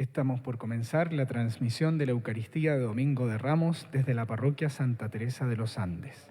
Estamos por comenzar la transmisión de la Eucaristía de Domingo de Ramos desde la parroquia Santa Teresa de los Andes.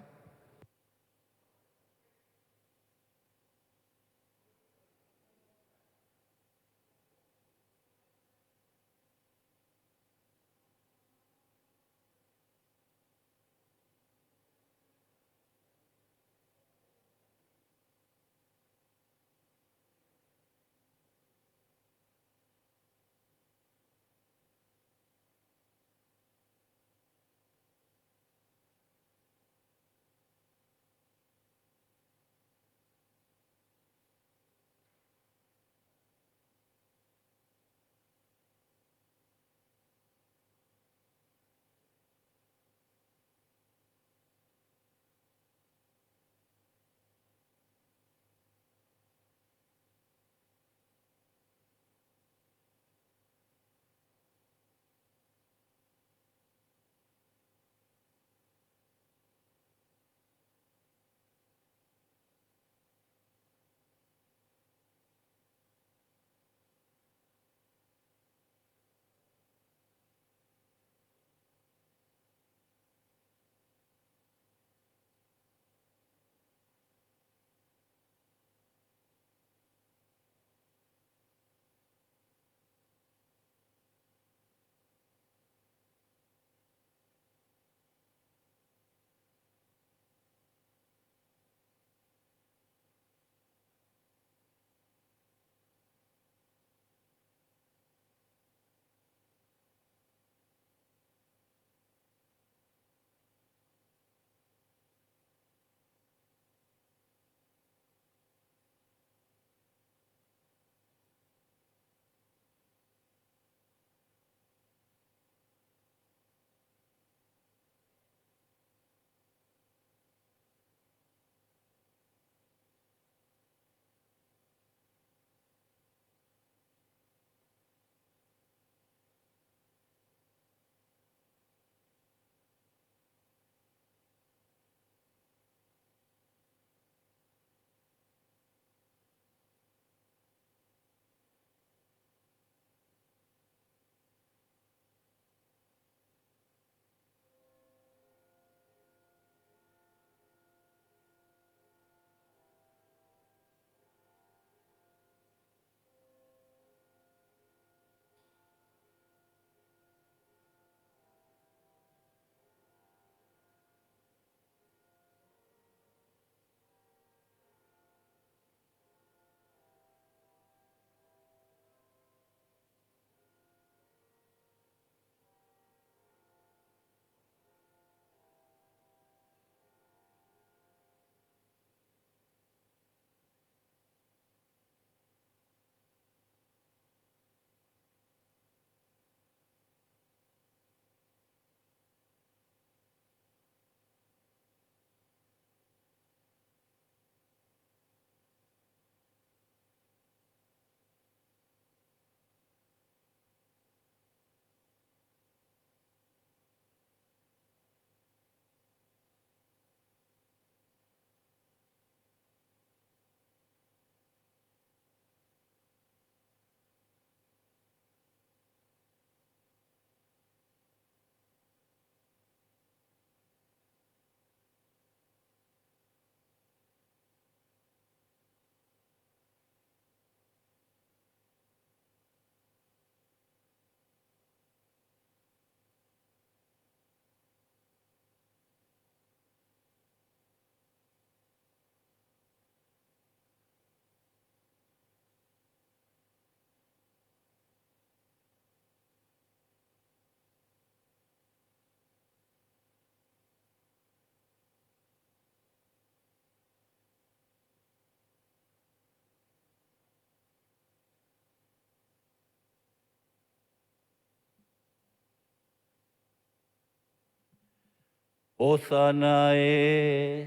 Hosanae,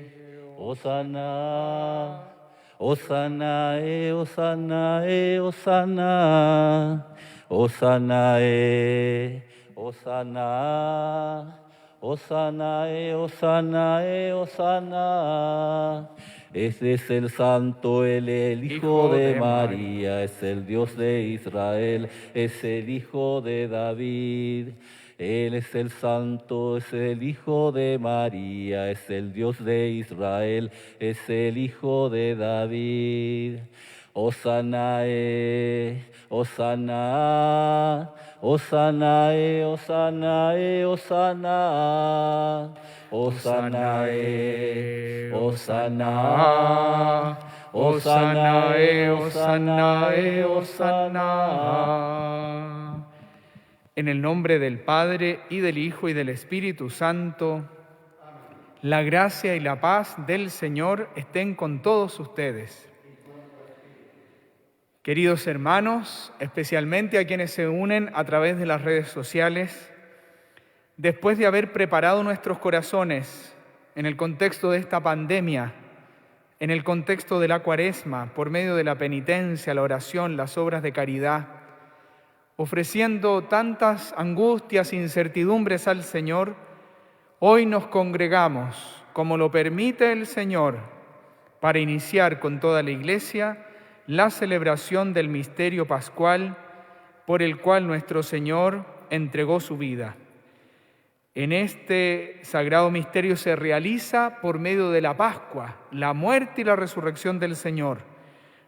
Hosana, Hosanae, Hosanae, Hosana, Hosanae, Hosana, Hosanae, Hosanae, Hosana, Ese es el Santo, el Hijo de María, es el Dios de Israel, es el Hijo de David. Él es el Santo, es el Hijo de María, es el Dios de Israel, es el Hijo de David. Hosanae, Hosana, Hosanae, Hosanae, Hosana. Hosanae, Hosana, Hosanae, Hosanae, Hosana. En el nombre del Padre, y del Hijo, y del Espíritu Santo, la gracia y la paz del Señor estén con todos ustedes. Queridos hermanos, especialmente a quienes se unen a través de las redes sociales, después de haber preparado nuestros corazones en el contexto de esta pandemia, en el contexto de la Cuaresma, por medio de la penitencia, la oración, las obras de caridad, ofreciendo tantas angustias e incertidumbres al Señor, hoy nos congregamos, como lo permite el Señor, para iniciar con toda la Iglesia la celebración del misterio pascual por el cual nuestro Señor entregó su vida. En este sagrado misterio se realiza por medio de la Pascua, la muerte y la resurrección del Señor.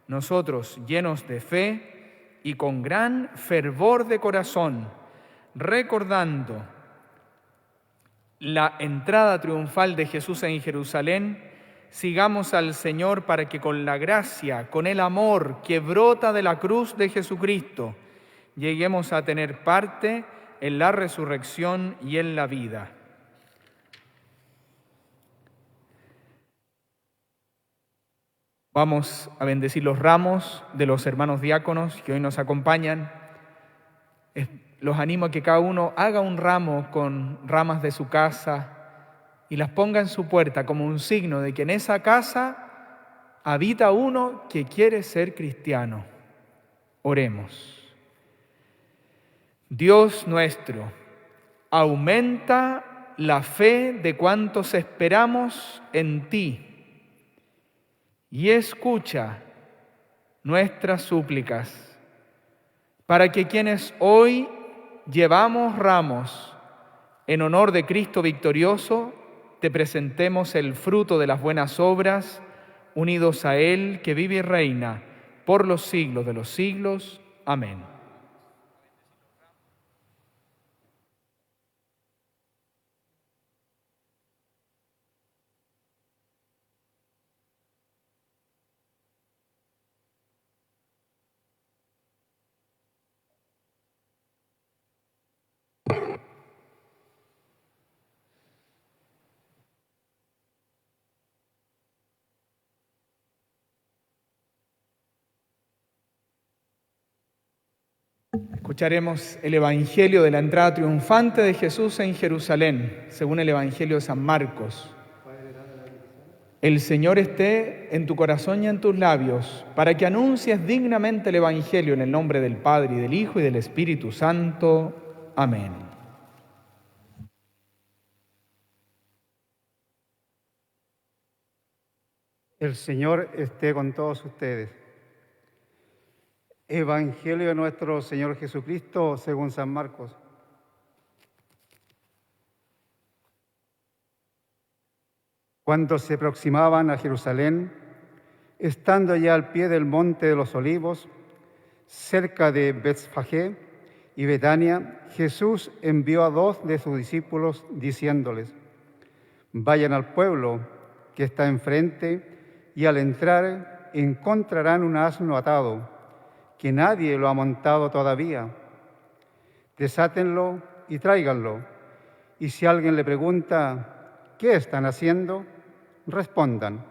Nosotros, llenos de fe y con gran fervor de corazón, recordando la entrada triunfal de Jesús en Jerusalén, sigamos al Señor para que con la gracia, con el amor que brota de la cruz de Jesucristo, lleguemos a tener parte en la resurrección y en la vida. Vamos a bendecir los ramos de los hermanos diáconos que hoy nos acompañan. Los animo a que cada uno haga un ramo con ramas de su casa y las ponga en su puerta como un signo de que en esa casa habita uno que quiere ser cristiano. Oremos. Dios nuestro, aumenta la fe de cuantos esperamos en ti y escucha nuestras súplicas, para que quienes hoy llevamos ramos en honor de Cristo victorioso, te presentemos el fruto de las buenas obras, unidos a Él que vive y reina por los siglos de los siglos. Amén. Escucharemos el Evangelio de la entrada triunfante de Jesús en Jerusalén, según el Evangelio de San Marcos. El Señor esté en tu corazón y en tus labios, para que anuncies dignamente el Evangelio en el nombre del Padre, y del Hijo, y del Espíritu Santo. Amén. El Señor esté con todos ustedes. Evangelio de nuestro Señor Jesucristo según San Marcos. Cuando se aproximaban a Jerusalén, estando ya al pie del monte de los Olivos, cerca de Betfagé y Betania, Jesús envió a 2 de sus discípulos diciéndoles: vayan al pueblo que está enfrente y al entrar encontrarán un asno atado, que nadie lo ha montado todavía. Desátenlo y tráiganlo. Y si alguien le pregunta: ¿qué están haciendo?, respondan: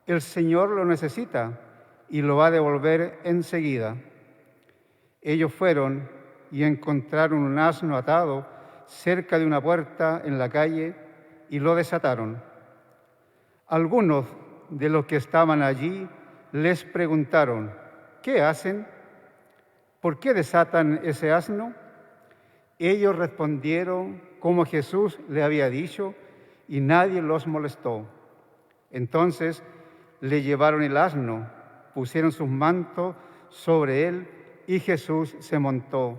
el Señor lo necesita y lo va a devolver enseguida. Ellos fueron y encontraron un asno atado cerca de una puerta en la calle y lo desataron. Algunos de los que estaban allí les preguntaron: ¿qué hacen? ¿Por qué desatan ese asno? Ellos respondieron como Jesús le había dicho, y nadie los molestó. Entonces le llevaron el asno, pusieron sus mantos sobre él y Jesús se montó.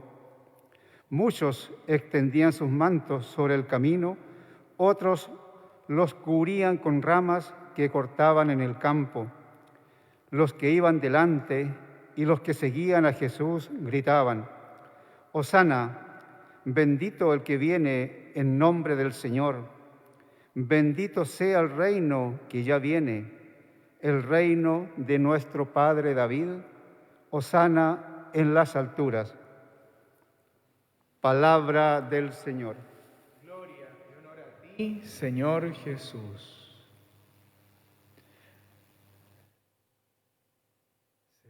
Muchos extendían sus mantos sobre el camino, otros los cubrían con ramas que cortaban en el campo. Los que iban delante y los que seguían a Jesús gritaban: «Hosana, bendito el que viene en nombre del Señor. Bendito sea el reino que ya viene, el reino de nuestro Padre David. Hosana en las alturas». Palabra del Señor. Gloria y honor a ti, Señor Jesús.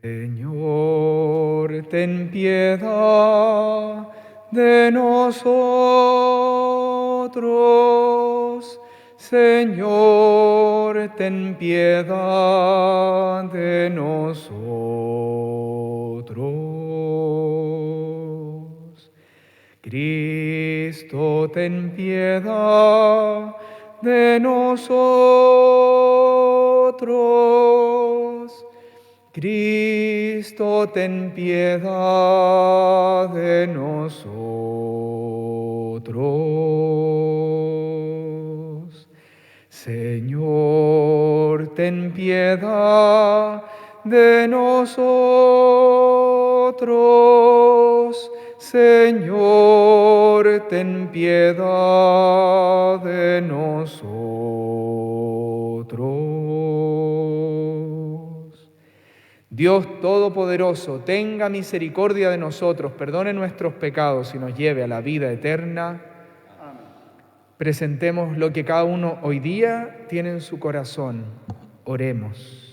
Señor, ten piedad de nosotros. Señor, ten piedad de nosotros. Cristo, ten piedad de nosotros. Cristo, ten piedad de nosotros. Señor, ten piedad de nosotros. Señor, ten piedad de nosotros. Dios Todopoderoso, tenga misericordia de nosotros, perdone nuestros pecados y nos lleve a la vida eterna. Amén. Presentemos lo que cada uno hoy día tiene en su corazón. Oremos.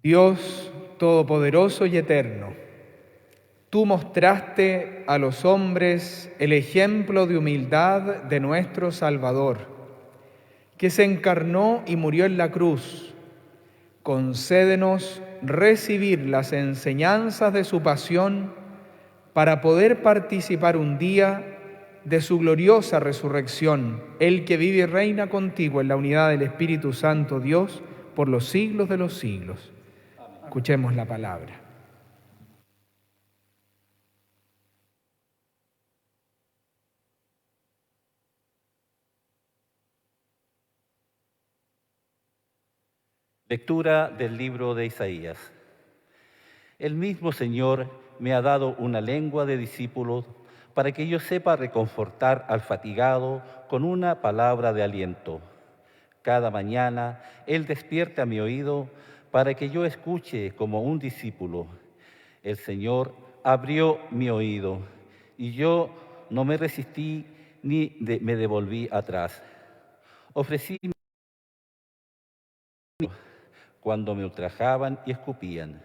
Dios Todopoderoso y Eterno, tú mostraste a los hombres el ejemplo de humildad de nuestro Salvador, que se encarnó y murió en la cruz. Concédenos recibir las enseñanzas de su pasión para poder participar un día de su gloriosa resurrección, el que vive y reina contigo en la unidad del Espíritu Santo, Dios, por los siglos de los siglos. Escuchemos la palabra. Lectura del libro de Isaías. El mismo Señor me ha dado una lengua de discípulos para que yo sepa reconfortar al fatigado con una palabra de aliento. Cada mañana Él despierta mi oído para que yo escuche como un discípulo. El Señor abrió mi oído y yo no me resistí ni me devolví atrás. Ofrecí cuando me ultrajaban y escupían.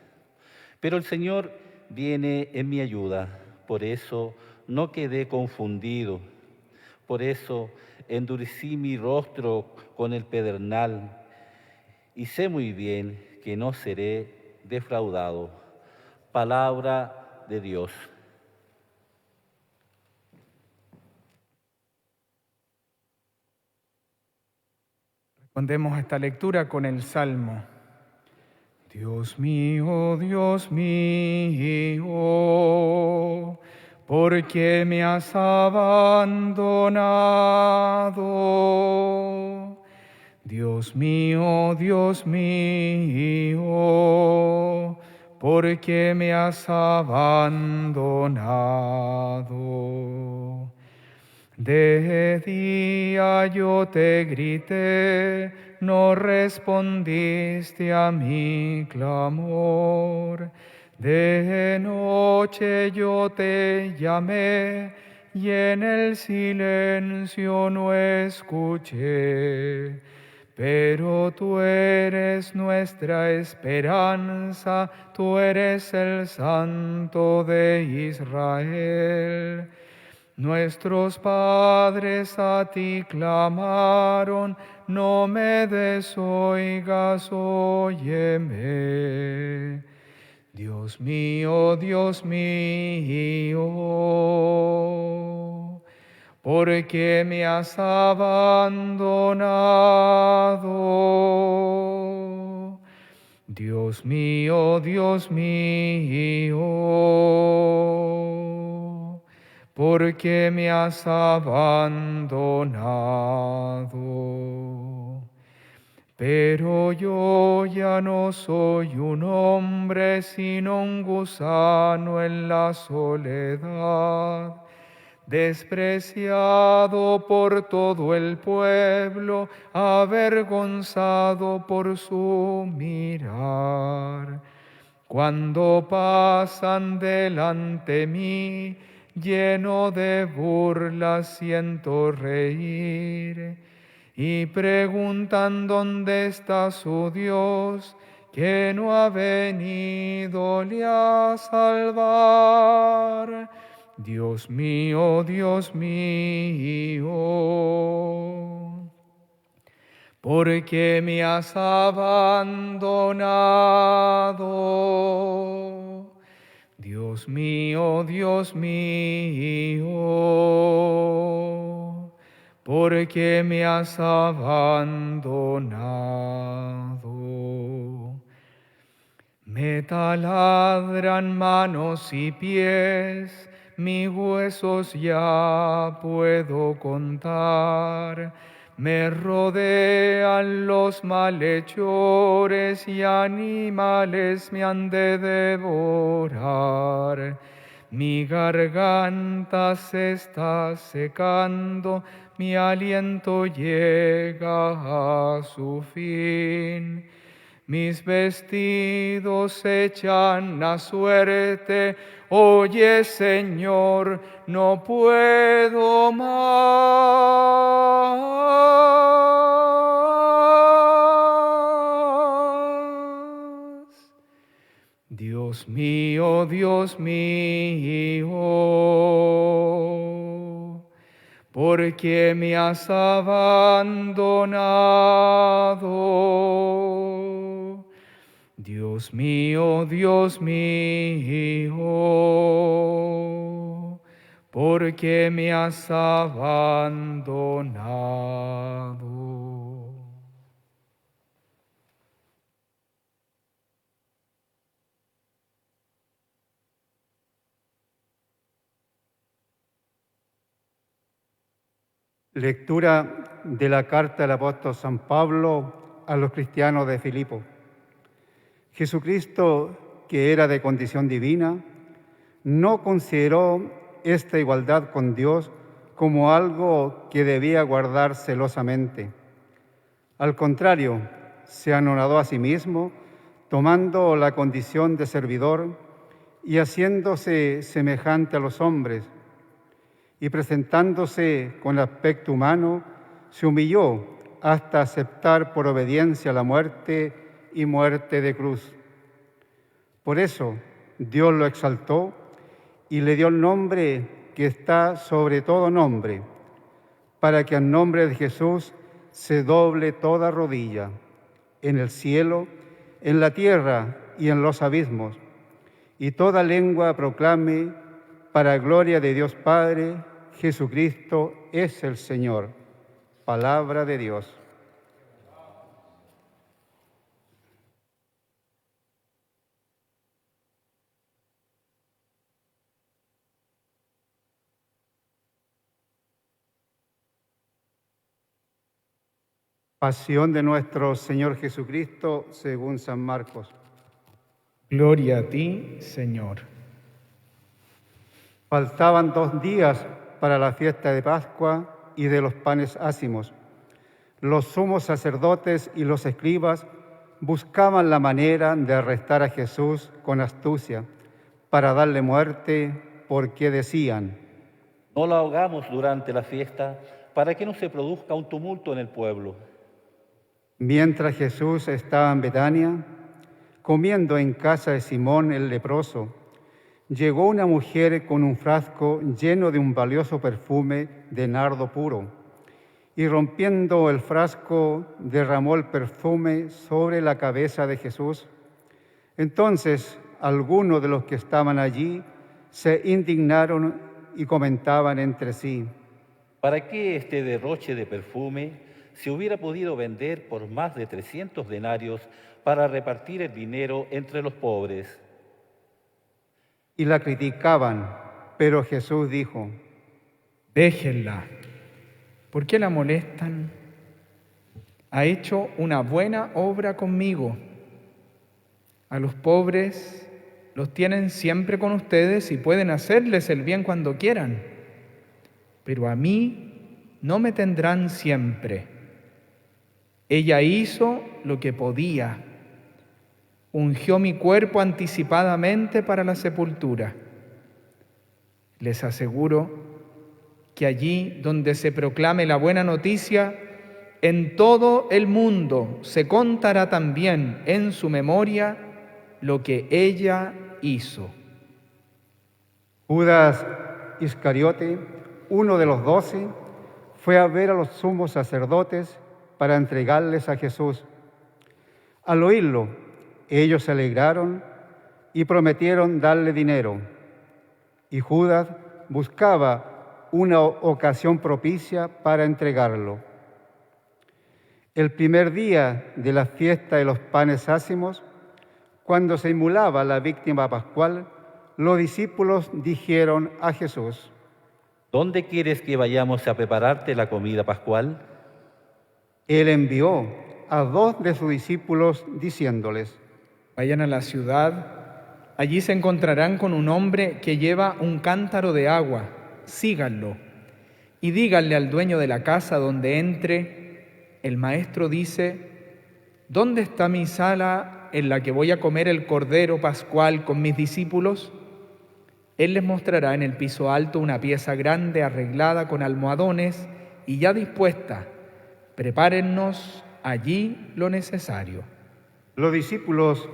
Pero el Señor viene en mi ayuda, por eso no quedé confundido. Por eso endurecí mi rostro con el pedernal y sé muy bien que no seré defraudado. Palabra de Dios. Respondemos a esta lectura con el Salmo. Dios mío, ¿por qué me has abandonado? Dios mío, ¿por qué me has abandonado? De día yo te grité, no respondiste a mi clamor. De noche yo te llamé y en el silencio no escuché. Pero tú eres nuestra esperanza, tú eres el Santo de Israel. Nuestros padres a ti clamaron, no me desoigas, óyeme. Dios mío, porque me has abandonado. Dios mío, porque me has abandonado. Pero yo ya no soy un hombre, sino un gusano en la soledad, despreciado por todo el pueblo, avergonzado por su mirar. Cuando pasan delante mí, lleno de burlas, siento reír. Y preguntan dónde está su Dios, que no ha venido a salvar. Dios mío, porque me has abandonado. Dios mío, porque me has abandonado. Me taladran manos y pies, mis huesos ya puedo contar. Me rodean los malhechores y animales me han de devorar. Mi garganta se está secando, mi aliento llega a su fin. Mis vestidos se echan a suerte, oye Señor, no puedo más. Dios mío, porque me has abandonado. Dios mío, porque me has abandonado. Lectura de la carta del apóstol San Pablo a los cristianos de Filipo. Jesucristo, que era de condición divina, no consideró esta igualdad con Dios como algo que debía guardar celosamente. Al contrario, se anonadó a sí mismo, tomando la condición de servidor y haciéndose semejante a los hombres, y presentándose con aspecto humano, se humilló hasta aceptar por obediencia la muerte y muerte de cruz. Por eso Dios lo exaltó y le dio el nombre que está sobre todo nombre, para que al nombre de Jesús se doble toda rodilla, en el cielo, en la tierra y en los abismos, y toda lengua proclame, para gloria de Dios Padre, Jesucristo es el Señor. Palabra de Dios. Pasión de nuestro Señor Jesucristo según San Marcos. Gloria a ti, Señor. Faltaban 2 días para la fiesta de Pascua y de los panes ácimos. Los sumos sacerdotes y los escribas buscaban la manera de arrestar a Jesús con astucia para darle muerte, porque decían: No lo hagamos durante la fiesta para que no se produzca un tumulto en el pueblo. Mientras Jesús estaba en Betania, comiendo en casa de Simón el leproso, llegó una mujer con un frasco lleno de un valioso perfume de nardo puro, y rompiendo el frasco derramó el perfume sobre la cabeza de Jesús. Entonces algunos de los que estaban allí se indignaron y comentaban entre sí: ¿Para qué este derroche de perfume? Se hubiera podido vender por más de 300 denarios para repartir el dinero entre los pobres. Y la criticaban, pero Jesús dijo: Déjenla. ¿Por qué la molestan? Ha hecho una buena obra conmigo. A los pobres los tienen siempre con ustedes y pueden hacerles el bien cuando quieran, pero a mí no me tendrán siempre. Ella hizo lo que podía. Ungió mi cuerpo anticipadamente para la sepultura. Les aseguro que allí donde se proclame la buena noticia, en todo el mundo se contará también en su memoria lo que ella hizo. Judas Iscariote, uno de los 12, fue a ver a los sumos sacerdotes para entregarles a Jesús. Al oírlo, ellos se alegraron y prometieron darle dinero. Y Judas buscaba una ocasión propicia para entregarlo. El primer día de la fiesta de los panes ácimos, cuando se inmolaba la víctima pascual, los discípulos dijeron a Jesús: ¿Dónde quieres que vayamos a prepararte la comida pascual? Él envió a 2 de sus discípulos diciéndoles: Vayan a la ciudad, allí se encontrarán con un hombre que lleva un cántaro de agua, síganlo y díganle al dueño de la casa donde entre: el maestro dice, ¿dónde está mi sala en la que voy a comer el cordero pascual con mis discípulos? Él les mostrará en el piso alto una pieza grande arreglada con almohadones y ya dispuesta. Prepárennos allí lo necesario. Los discípulos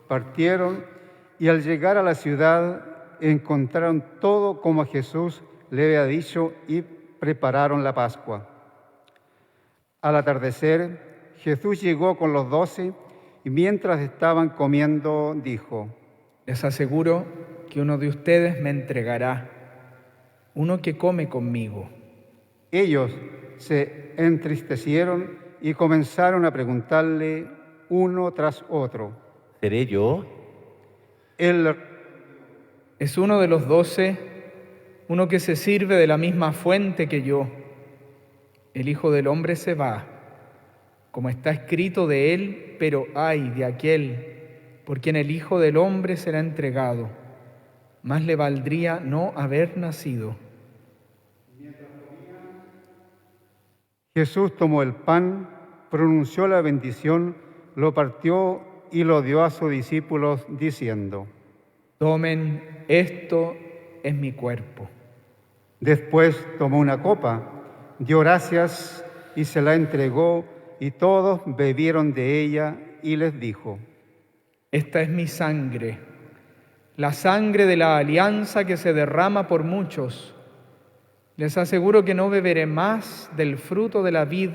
partieron y al llegar a la ciudad encontraron todo como Jesús le había dicho y prepararon la Pascua. Al atardecer, Jesús llegó con los 12 y mientras estaban comiendo dijo: Les aseguro que uno de ustedes me entregará, uno que come conmigo. Ellos se entristecieron y comenzaron a preguntarle uno tras otro: ¿Seré yo? Él: Es uno de los 12, uno que se sirve de la misma fuente que yo. El Hijo del Hombre se va, como está escrito de él, pero ay de aquel por quien el Hijo del Hombre será entregado. Más le valdría no haber nacido. Jesús tomó el pan, pronunció la bendición, lo partió y lo dio a sus discípulos diciendo: Tomen, esto es mi cuerpo. Después tomó una copa, dio gracias y se la entregó, y todos bebieron de ella, y les dijo: Esta es mi sangre, la sangre de la alianza que se derrama por muchos. Les aseguro que no beberé más del fruto de la vid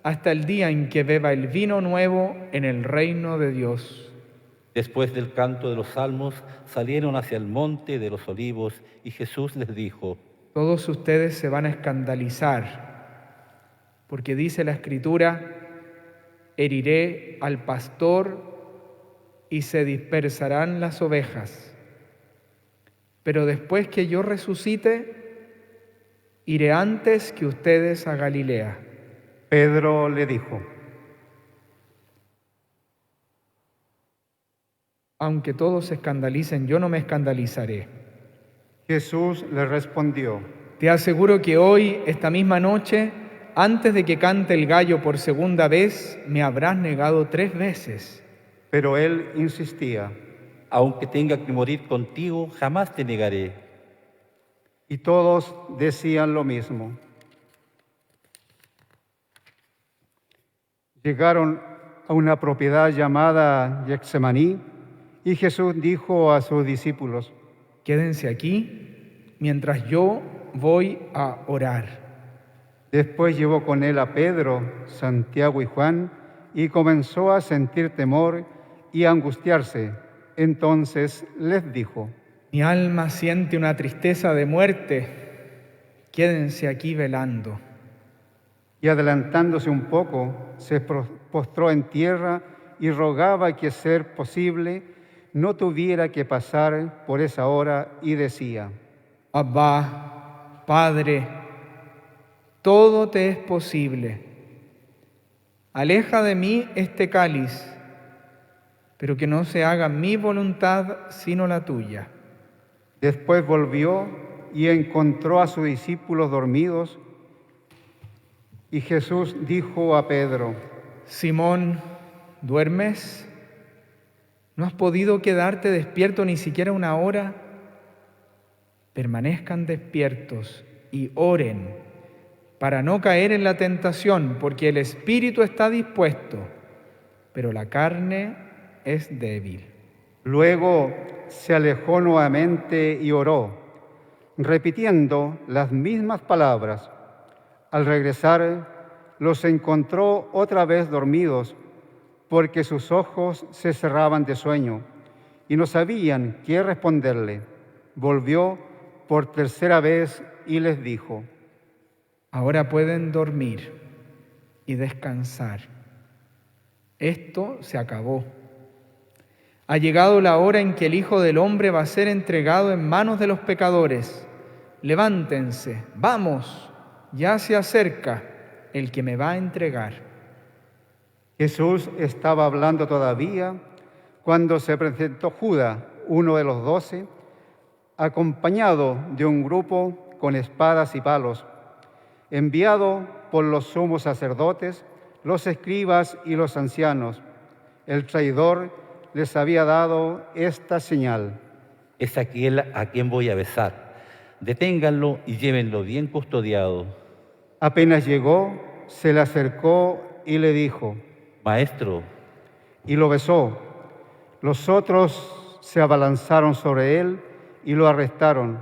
hasta el día en que beba el vino nuevo en el reino de Dios. Después del canto de los salmos, salieron hacia el monte de los olivos y Jesús les dijo: Todos ustedes se van a escandalizar, porque dice la Escritura, heriré al pastor y se dispersarán las ovejas. Pero después que yo resucite, iré antes que ustedes a Galilea. Pedro le dijo: Aunque todos se escandalicen, yo no me escandalizaré. Jesús le respondió: Te aseguro que hoy, esta misma noche, antes de que cante el gallo por segunda vez, me habrás negado 3 veces. Pero él insistía. Aunque tenga que morir contigo, jamás te negaré. Y todos decían lo mismo. Llegaron a una propiedad llamada Getsemaní, y Jesús dijo a sus discípulos: Quédense aquí mientras yo voy a orar. Después llevó con él a Pedro, Santiago y Juan, y comenzó a sentir temor y a angustiarse. Entonces les dijo: Mi alma siente una tristeza de muerte. quédense aquí velando. Y adelantándose un poco, se postró en tierra y rogaba que, ser posible, no tuviera que pasar por esa hora, y decía: Abba, Padre, todo te es posible. Aleja de mí este cáliz, pero que no se haga mi voluntad sino la tuya. Después volvió y encontró a sus discípulos dormidos, y Jesús dijo a Pedro: Simón, ¿duermes? ¿No has podido quedarte despierto ni siquiera una hora? Permanezcan despiertos y oren para no caer en la tentación, porque el espíritu está dispuesto, pero la carne es débil. Luego se alejó nuevamente y oró, repitiendo las mismas palabras. Al regresar, los encontró otra vez dormidos, porque sus ojos se cerraban de sueño y no sabían qué responderle. Volvió por tercera vez y les dijo: Ahora pueden dormir y descansar. Esto se acabó. Ha llegado la hora en que el Hijo del Hombre va a ser entregado en manos de los pecadores. Levántense, vamos, ya se acerca el que me va a entregar. Jesús estaba hablando todavía cuando se presentó Judas, uno de los 12, acompañado de un grupo con espadas y palos, enviado por los sumos sacerdotes, los escribas y los ancianos. El traidor les había dado esta señal: Es aquel a quien voy a besar. Deténganlo y llévenlo bien custodiado. Apenas llegó, se le acercó y le dijo: Maestro, y lo besó. Los otros se abalanzaron sobre él y lo arrestaron.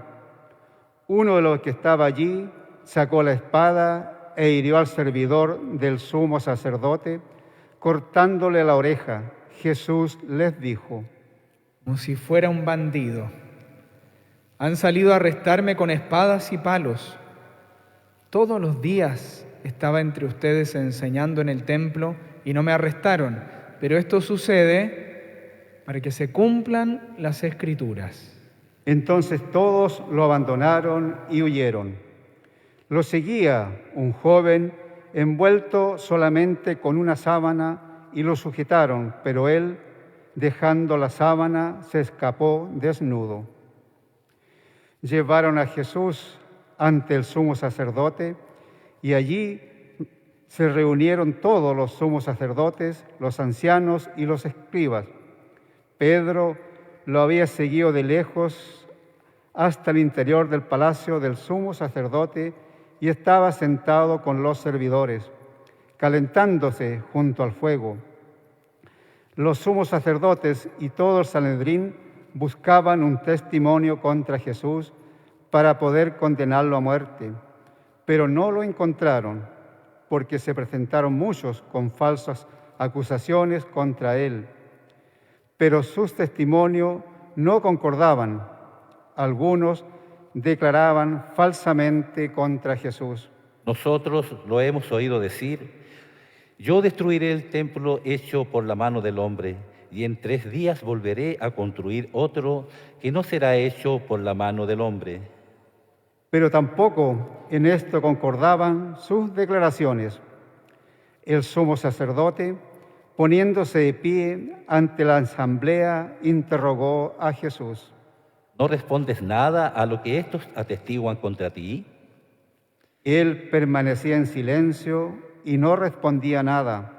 Uno de los que estaba allí sacó la espada e hirió al servidor del sumo sacerdote, cortándole la oreja. Jesús les dijo: Como si fuera un bandido. Han salido a arrestarme con espadas y palos. Todos los días estaba entre ustedes enseñando en el templo y no me arrestaron, pero esto sucede para que se cumplan las Escrituras. Entonces todos lo abandonaron y huyeron. Lo seguía un joven envuelto solamente con una sábana y lo sujetaron, pero él, dejando la sábana, se escapó desnudo. Llevaron a Jesús ante el sumo sacerdote y allí se reunieron todos los sumos sacerdotes, los ancianos y los escribas. Pedro lo había seguido de lejos hasta el interior del palacio del sumo sacerdote y estaba sentado con los servidores, calentándose junto al fuego. Los sumos sacerdotes y todo el Sanedrín buscaban un testimonio contra Jesús para poder condenarlo a muerte, pero no lo encontraron, porque se presentaron muchos con falsas acusaciones contra él. Pero sus testimonios no concordaban. Algunos declaraban falsamente contra Jesús: nosotros lo hemos oído decir: yo destruiré el templo hecho por la mano del hombre, y en 3 días volveré a construir otro que no será hecho por la mano del hombre. Pero tampoco en esto concordaban sus declaraciones. El sumo sacerdote, poniéndose de pie ante la asamblea, interrogó a Jesús: ¿No respondes nada a lo que estos atestiguan contra ti? Él permanecía en silencio y no respondía nada.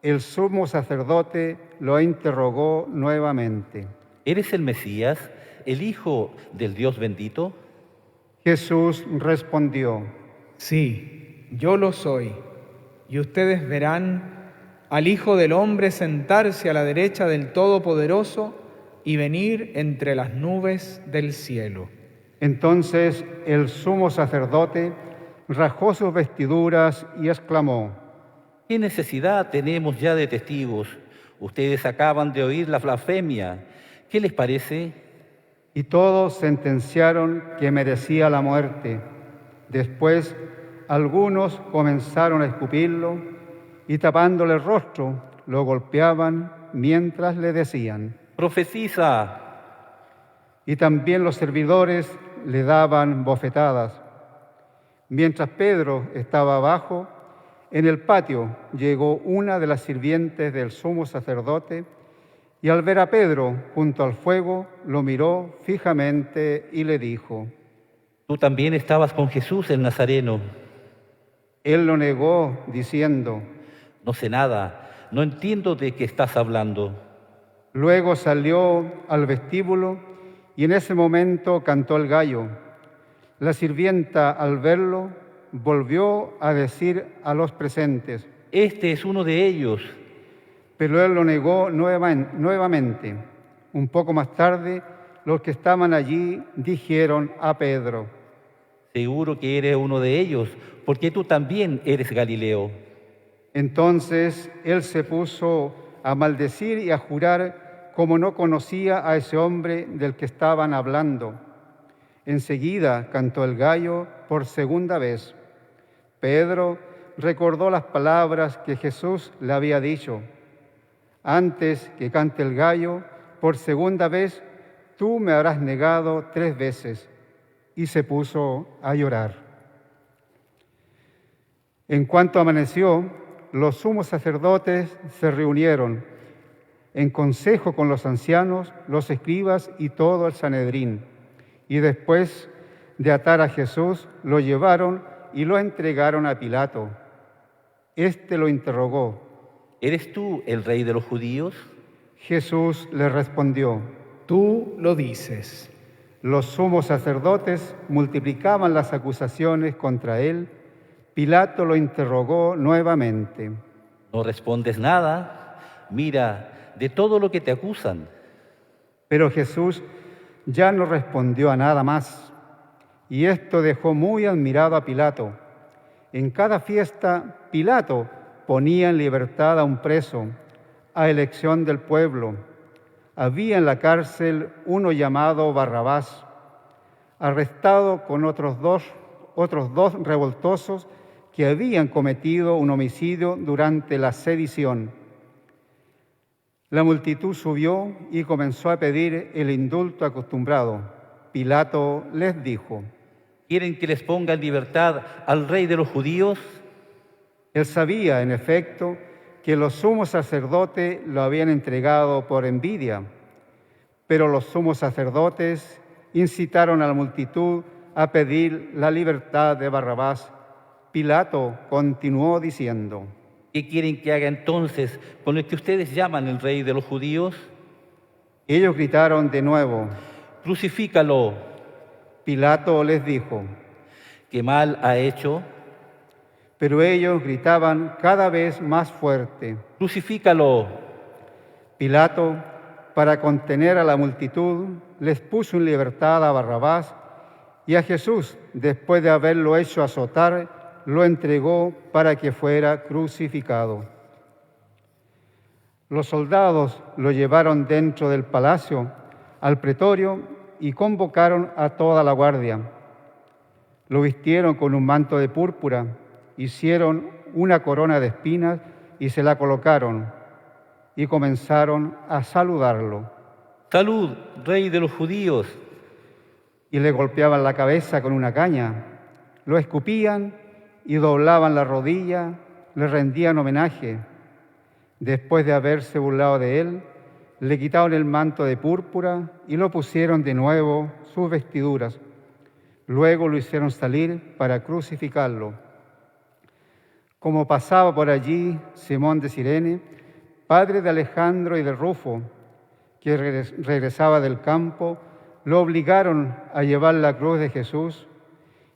El sumo sacerdote lo interrogó nuevamente: ¿Eres el Mesías, el Hijo del Dios bendito? Jesús respondió: Sí, yo lo soy, y ustedes verán al Hijo del Hombre sentarse a la derecha del Todopoderoso y venir entre las nubes del cielo. Entonces el sumo sacerdote rajó sus vestiduras y exclamó: ¿Qué necesidad tenemos ya de testigos? Ustedes acaban de oír la blasfemia. ¿Qué les parece? Y todos sentenciaron que merecía la muerte. Después, algunos comenzaron a escupirlo y tapándole el rostro, lo golpeaban mientras le decían. Profetiza. Y también los servidores le daban bofetadas. Mientras Pedro estaba abajo, en el patio llegó una de las sirvientes del sumo sacerdote y al ver a Pedro junto al fuego, lo miró fijamente y le dijo: Tú también estabas con Jesús el Nazareno. Él lo negó diciendo: No sé nada, no entiendo de qué estás hablando. Luego salió al vestíbulo y en ese momento cantó el gallo. La sirvienta, al verlo, volvió a decir a los presentes: Este es uno de ellos. Pero él lo negó nuevamente. Un poco más tarde, los que estaban allí dijeron a Pedro: Seguro que eres uno de ellos, porque tú también eres Galileo. Entonces él se puso a maldecir y a jurar como no conocía a ese hombre del que estaban hablando. Enseguida cantó el gallo por segunda vez. Pedro recordó las palabras que Jesús le había dicho: Antes que cante el gallo, por segunda vez, tú me habrás negado 3 veces. Y se puso a llorar. En cuanto amaneció, los sumos sacerdotes se reunieron en consejo con los ancianos, los escribas y todo el Sanedrín. Y después de atar a Jesús, lo llevaron y lo entregaron a Pilato. Este lo interrogó: ¿Eres tú el rey de los judíos? Jesús le respondió: Tú lo dices. Los sumos sacerdotes multiplicaban las acusaciones contra él. Pilato lo interrogó nuevamente. ¿No respondes nada? Mira, de todo lo que te acusan. Pero Jesús ya no respondió a nada más. Y esto dejó muy admirado a Pilato. En cada fiesta, Pilato ponía en libertad a un preso, a elección del pueblo. Había en la cárcel uno llamado Barrabás, arrestado con otros dos revoltosos que habían cometido un homicidio durante la sedición. La multitud subió y comenzó a pedir el indulto acostumbrado. Pilato les dijo: ¿Quieren que les ponga en libertad al rey de los judíos? Él sabía, en efecto, que los sumos sacerdotes lo habían entregado por envidia, pero los sumos sacerdotes incitaron a la multitud a pedir la libertad de Barrabás. Pilato continuó diciendo: ¿Qué quieren que haga entonces con el que ustedes llaman el rey de los judíos? Ellos gritaron de nuevo. Crucifícalo. Pilato les dijo: ¿Qué mal ha hecho? Pero ellos gritaban cada vez más fuerte. Crucifícalo. Pilato, para contener a la multitud, les puso en libertad a Barrabás y a Jesús, después de haberlo hecho azotar, lo entregó para que fuera crucificado. Los soldados lo llevaron dentro del palacio, al pretorio, y convocaron a toda la guardia. Lo vistieron con un manto de púrpura, hicieron una corona de espinas y se la colocaron, y comenzaron a saludarlo. Salud, rey de los judíos. Y le golpeaban la cabeza con una caña, lo escupían y doblaban la rodilla, le rendían homenaje. Después de haberse burlado de él, le quitaron el manto de púrpura y lo pusieron de nuevo sus vestiduras. Luego lo hicieron salir para crucificarlo. Como pasaba por allí Simón de Cirene, padre de Alejandro y de Rufo, que regresaba del campo, lo obligaron a llevar la cruz de Jesús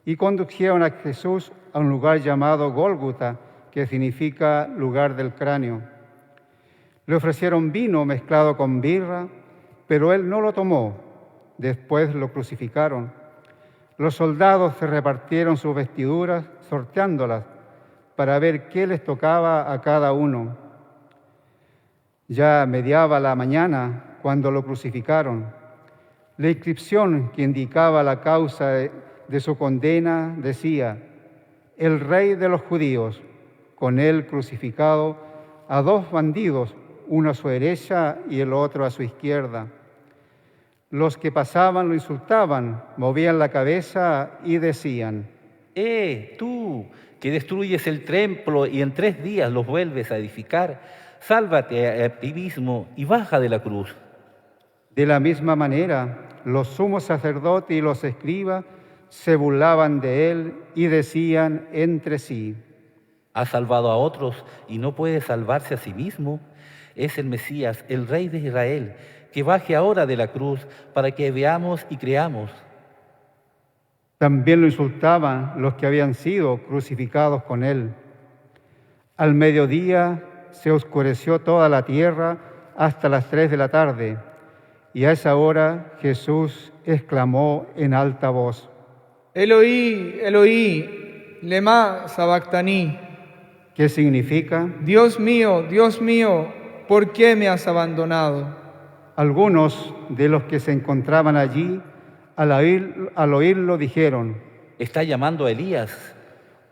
y condujeron a Jesús a un lugar llamado Gólgota, que significa lugar del cráneo. Le ofrecieron vino mezclado con mirra, pero él no lo tomó. Después lo crucificaron. Los soldados se repartieron sus vestiduras, sorteándolas, para ver qué les tocaba a cada uno. Ya mediaba la mañana cuando lo crucificaron. La inscripción que indicaba la causa de de su condena decía: el Rey de los judíos. Con él crucificado a dos bandidos, uno a su derecha y el otro a su izquierda. Los que pasaban lo insultaban, movían la cabeza y decían: Tú, que destruyes el templo y en 3 días los vuelves a edificar, sálvate a ti mismo y baja de la cruz. De la misma manera, los sumos sacerdotes y los escribas se burlaban de él y decían entre sí: Ha salvado a otros y no puede salvarse a sí mismo. Es el Mesías, el Rey de Israel, que baje ahora de la cruz para que veamos y creamos. También lo insultaban los que habían sido crucificados con él. Al mediodía se oscureció toda la tierra hasta las 3 de la tarde, y a esa hora Jesús exclamó en alta voz: Eloí, Eloí, lema sabactaní. ¿Qué significa? Dios mío, ¿por qué me has abandonado? Algunos de los que se encontraban allí, al oírlo, dijeron: Está llamando a Elías.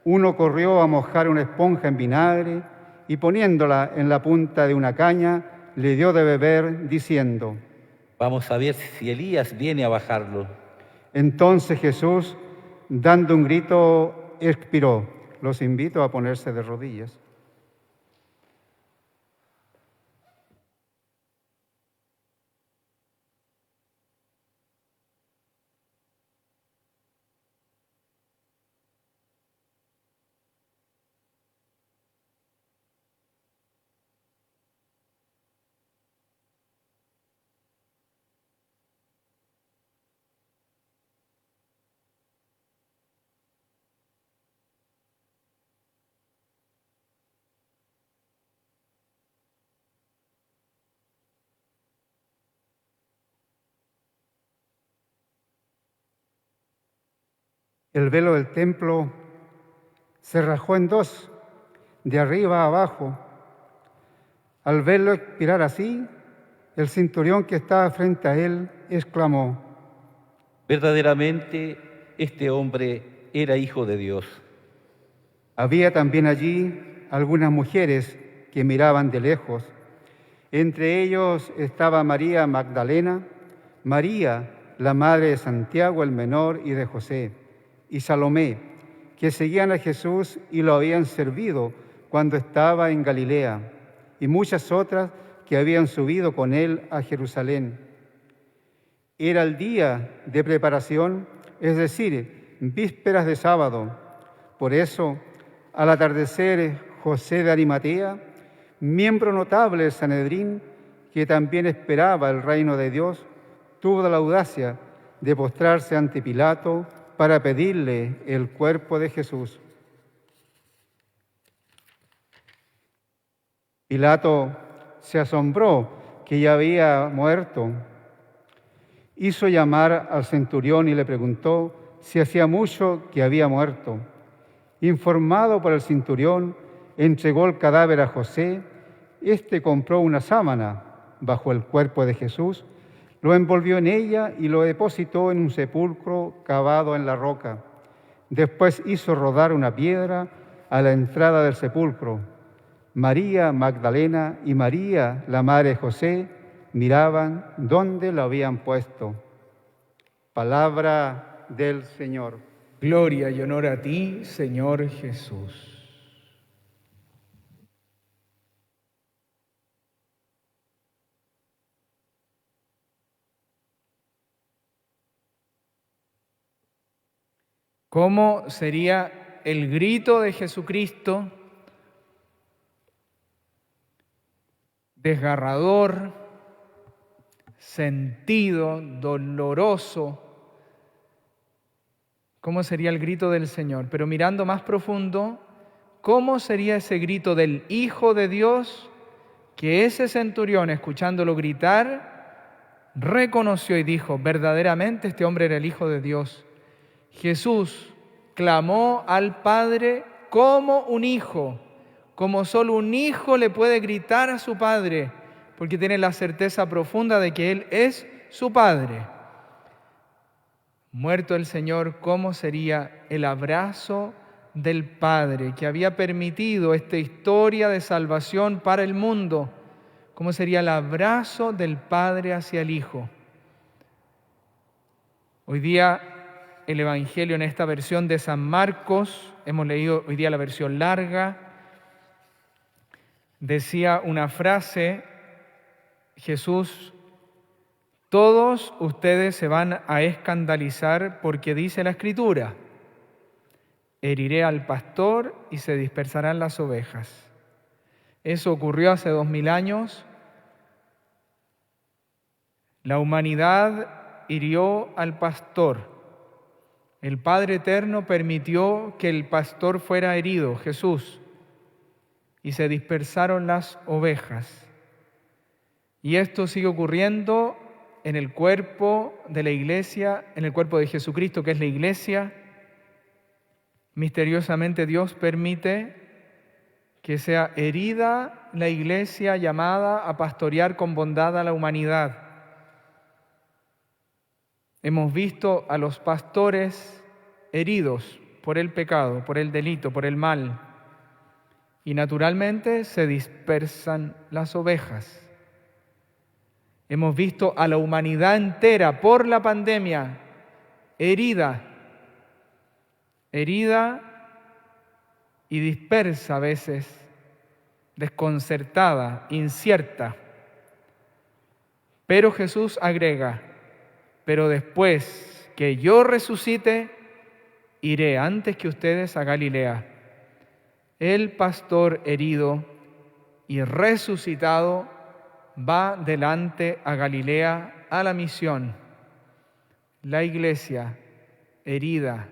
Uno corrió a mojar una esponja en vinagre y poniéndola en la punta de una caña, le dio de beber, diciendo: Vamos a ver si Elías viene a bajarlo. Entonces Jesús, dando un grito, expiró. Los invito a ponerse de rodillas. El velo del templo se rajó en dos, de arriba a abajo. Al verlo expirar así, el centurión que estaba frente a él exclamó: Verdaderamente, este hombre era hijo de Dios. Había también allí algunas mujeres que miraban de lejos. Entre ellos estaba María Magdalena, María, la madre de Santiago el menor y de José, y Salomé, que seguían a Jesús y lo habían servido cuando estaba en Galilea, y muchas otras que habían subido con él a Jerusalén. Era el día de preparación, es decir, vísperas de sábado. Por eso, al atardecer, José de Arimatea, miembro notable del Sanedrín, que también esperaba el reino de Dios, tuvo la audacia de postrarse ante Pilato para pedirle el cuerpo de Jesús. Pilato se asombró que ya había muerto. Hizo llamar al centurión y le preguntó si hacía mucho que había muerto. Informado por el centurión, entregó el cadáver a José. Este compró una sábana bajo el cuerpo de Jesús, lo envolvió en ella y lo depositó en un sepulcro cavado en la roca. Después hizo rodar una piedra a la entrada del sepulcro. María Magdalena y María, la madre de José, miraban dónde lo habían puesto. Palabra del Señor. Gloria y honor a ti, Señor Jesús. ¿Cómo sería el grito de Jesucristo? Desgarrador, sentido, doloroso. ¿Cómo sería el grito del Señor? Pero mirando más profundo, ¿cómo sería ese grito del Hijo de Dios que ese centurión, escuchándolo gritar, reconoció y dijo: verdaderamente este hombre era el Hijo de Dios? Jesús clamó al Padre como un hijo, como solo un hijo le puede gritar a su Padre, porque tiene la certeza profunda de que Él es su Padre. Muerto el Señor, ¿cómo sería el abrazo del Padre que había permitido esta historia de salvación para el mundo? ¿Cómo sería el abrazo del Padre hacia el Hijo? Hoy día el Evangelio en esta versión de San Marcos, hemos leído hoy día la versión larga, decía una frase, Jesús: todos ustedes se van a escandalizar porque dice la Escritura: heriré al pastor y se dispersarán las ovejas. Eso ocurrió hace 2000 años. La humanidad hirió al pastor. El Padre Eterno permitió que el pastor fuera herido, Jesús, y se dispersaron las ovejas. Y esto sigue ocurriendo en el cuerpo de la Iglesia, en el cuerpo de Jesucristo, que es la Iglesia. Misteriosamente Dios permite que sea herida la Iglesia llamada a pastorear con bondad a la humanidad. Hemos visto a los pastores heridos por el pecado, por el delito, por el mal, y naturalmente se dispersan las ovejas. Hemos visto a la humanidad entera por la pandemia herida y dispersa a veces, desconcertada, incierta. Pero Jesús agrega: pero después que yo resucite, iré antes que ustedes a Galilea. El pastor herido y resucitado va delante a Galilea a la misión. La Iglesia herida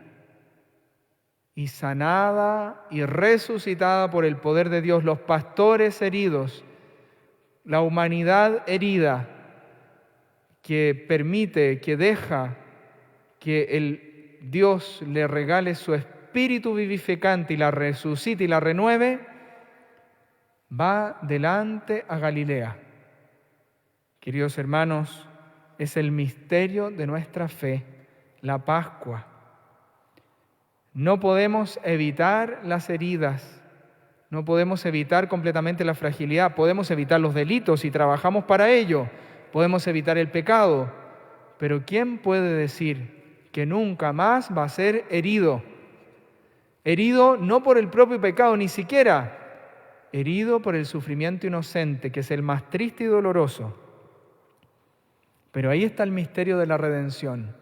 y sanada y resucitada por el poder de Dios, los pastores heridos, la humanidad herida, que permite, que deja que el Dios le regale su espíritu vivificante y la resucite y la renueve, va delante a Galilea. Queridos hermanos, es el misterio de nuestra fe, la Pascua. No podemos evitar las heridas, no podemos evitar completamente la fragilidad, podemos evitar los delitos y trabajamos para ello, podemos evitar el pecado, pero ¿quién puede decir que nunca más va a ser herido? Herido no por el propio pecado, ni siquiera, herido por el sufrimiento inocente, que es el más triste y doloroso. Pero ahí está el misterio de la redención.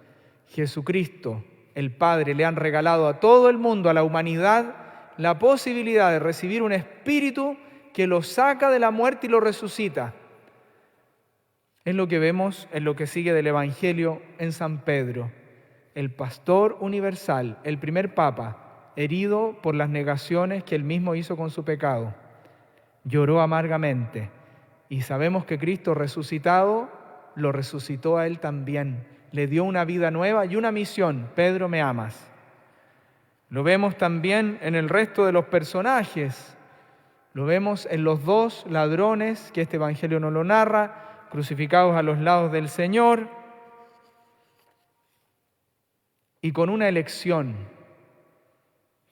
Jesucristo, el Padre, le han regalado a todo el mundo, a la humanidad, la posibilidad de recibir un espíritu que lo saca de la muerte y lo resucita. Es lo que vemos en lo que sigue del Evangelio en San Pedro. El pastor universal, el primer papa, herido por las negaciones que él mismo hizo con su pecado, lloró amargamente. Y sabemos que Cristo resucitado, lo resucitó a él también. Le dio una vida nueva y una misión: Pedro, ¿me amas? Lo vemos también en el resto de los personajes. Lo vemos en los dos ladrones, que este Evangelio no lo narra, crucificados a los lados del Señor, y con una elección: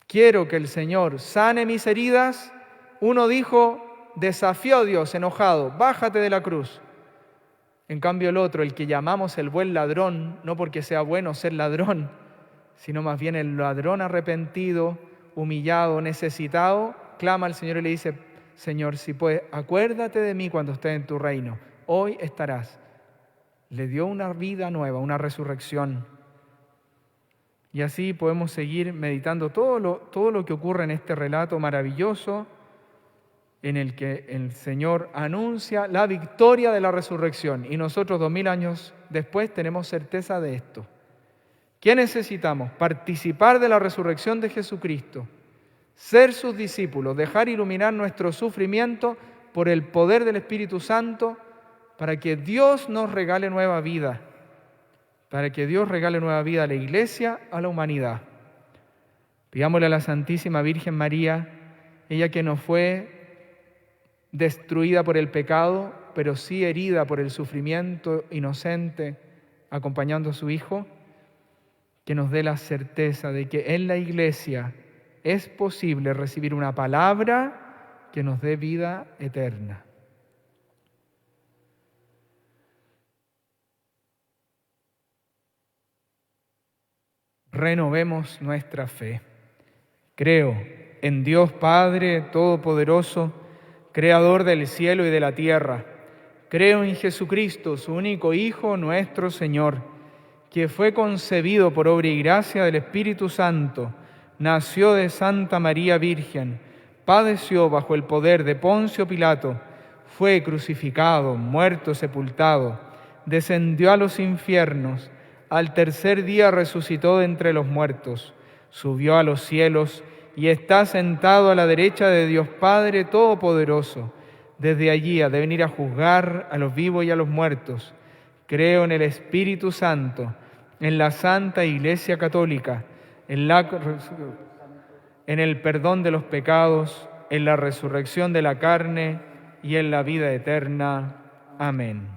quiero que el Señor sane mis heridas. Uno dijo, desafió a Dios enojado: bájate de la cruz. En cambio el otro, el que llamamos el buen ladrón, no porque sea bueno ser ladrón, sino más bien el ladrón arrepentido, humillado, necesitado, clama al Señor y le dice: Señor, si puedes, acuérdate de mí cuando estés en tu reino. Hoy estarás. Le dio una vida nueva, una resurrección. Y así podemos seguir meditando todo lo que ocurre en este relato maravilloso, en el que el Señor anuncia la victoria de la resurrección. Y nosotros 2000 años después tenemos certeza de esto. ¿Qué necesitamos? Participar de la resurrección de Jesucristo, ser sus discípulos, dejar iluminar nuestro sufrimiento por el poder del Espíritu Santo, para que Dios nos regale nueva vida, para que Dios regale nueva vida a la Iglesia, a la humanidad. Pidámosle a la Santísima Virgen María, ella que no fue destruida por el pecado, pero sí herida por el sufrimiento inocente, acompañando a su Hijo, que nos dé la certeza de que en la Iglesia es posible recibir una palabra que nos dé vida eterna. Renovemos nuestra fe. Creo en Dios Padre Todopoderoso, Creador del cielo y de la tierra. Creo en Jesucristo, su único Hijo, nuestro Señor, que fue concebido por obra y gracia del Espíritu Santo, nació de Santa María Virgen, padeció bajo el poder de Poncio Pilato, fue crucificado, muerto, sepultado, descendió a los infiernos, al tercer día resucitó de entre los muertos, subió a los cielos y está sentado a la derecha de Dios Padre Todopoderoso. Desde allí ha de venir a juzgar a los vivos y a los muertos. Creo en el Espíritu Santo, en la Santa Iglesia Católica, en el perdón de los pecados, en la resurrección de la carne y en la vida eterna. Amén.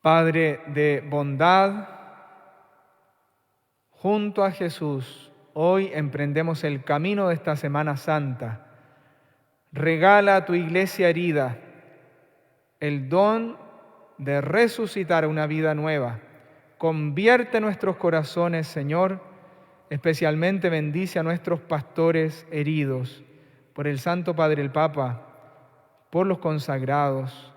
Padre de bondad, junto a Jesús, hoy emprendemos el camino de esta Semana Santa. Regala a tu Iglesia herida el don de resucitar una vida nueva. Convierte nuestros corazones, Señor, especialmente bendice a nuestros pastores heridos, por el Santo Padre el Papa, por los consagrados,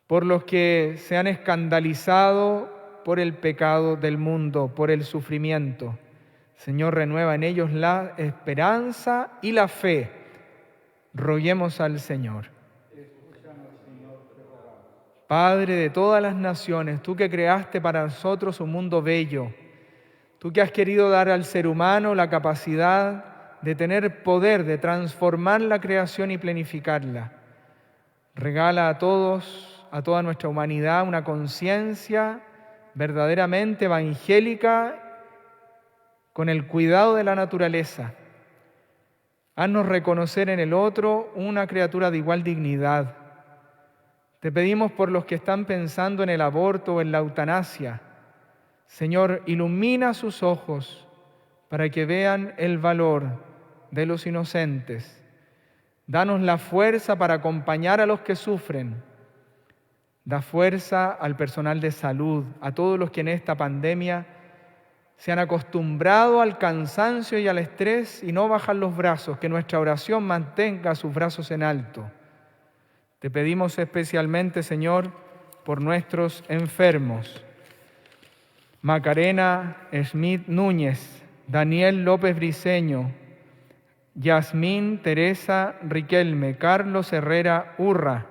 por los que se han escandalizado por el pecado del mundo, por el sufrimiento. Señor, renueva en ellos la esperanza y la fe. Roguemos al Señor. Padre de todas las naciones, tú que creaste para nosotros un mundo bello, tú que has querido dar al ser humano la capacidad de tener poder, de transformar la creación y planificarla, regala a todos, a toda nuestra humanidad, una conciencia verdaderamente evangélica con el cuidado de la naturaleza. Haznos reconocer en el otro una criatura de igual dignidad. Te pedimos por los que están pensando en el aborto o en la eutanasia. Señor, ilumina sus ojos para que vean el valor de los inocentes. Danos la fuerza para acompañar a los que sufren. Da fuerza al personal de salud, a todos los que en esta pandemia se han acostumbrado al cansancio y al estrés y no bajan los brazos, que nuestra oración mantenga sus brazos en alto. Te pedimos especialmente, Señor, por nuestros enfermos. Macarena Smith Núñez, Daniel López Briceño, Yasmín Teresa Riquelme, Carlos Herrera Urra,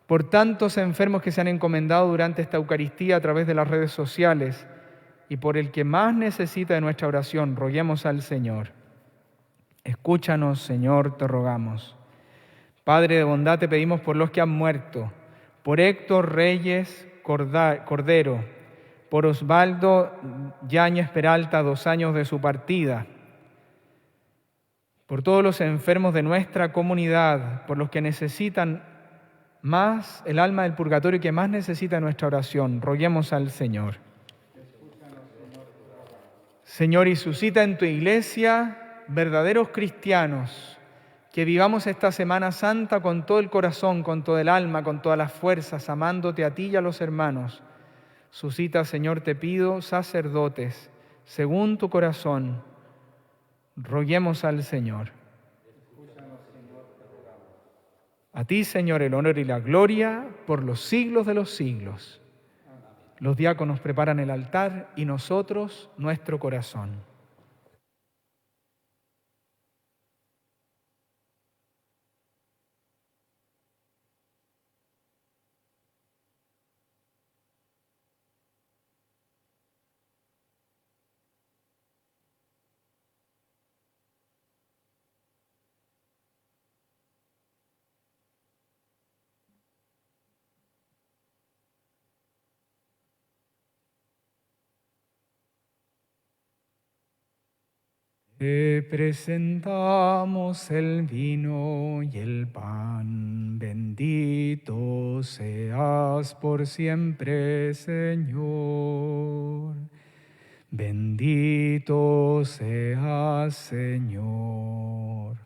por tantos enfermos que se han encomendado durante esta Eucaristía a través de las redes sociales y por el que más necesita de nuestra oración, roguemos al Señor. Escúchanos, Señor, te rogamos. Padre de bondad, te pedimos por los que han muerto, por Héctor Reyes Cordero, por Osvaldo Yáñez Peralta, 2 años de su partida, por todos los enfermos de nuestra comunidad, por los que necesitan más el alma del purgatorio y que más necesita nuestra oración, roguemos al Señor. Señor, y suscita en tu iglesia verdaderos cristianos, que vivamos esta Semana Santa con todo el corazón, con todo el alma, con todas las fuerzas, amándote a ti y a los hermanos. Suscita, Señor, te pido, sacerdotes, según tu corazón. Roguemos al Señor. A ti, Señor, el honor y la gloria por los siglos de los siglos. Los diáconos preparan el altar y nosotros nuestro corazón. Te presentamos el vino y el pan, bendito seas por siempre, Señor. Bendito seas, Señor,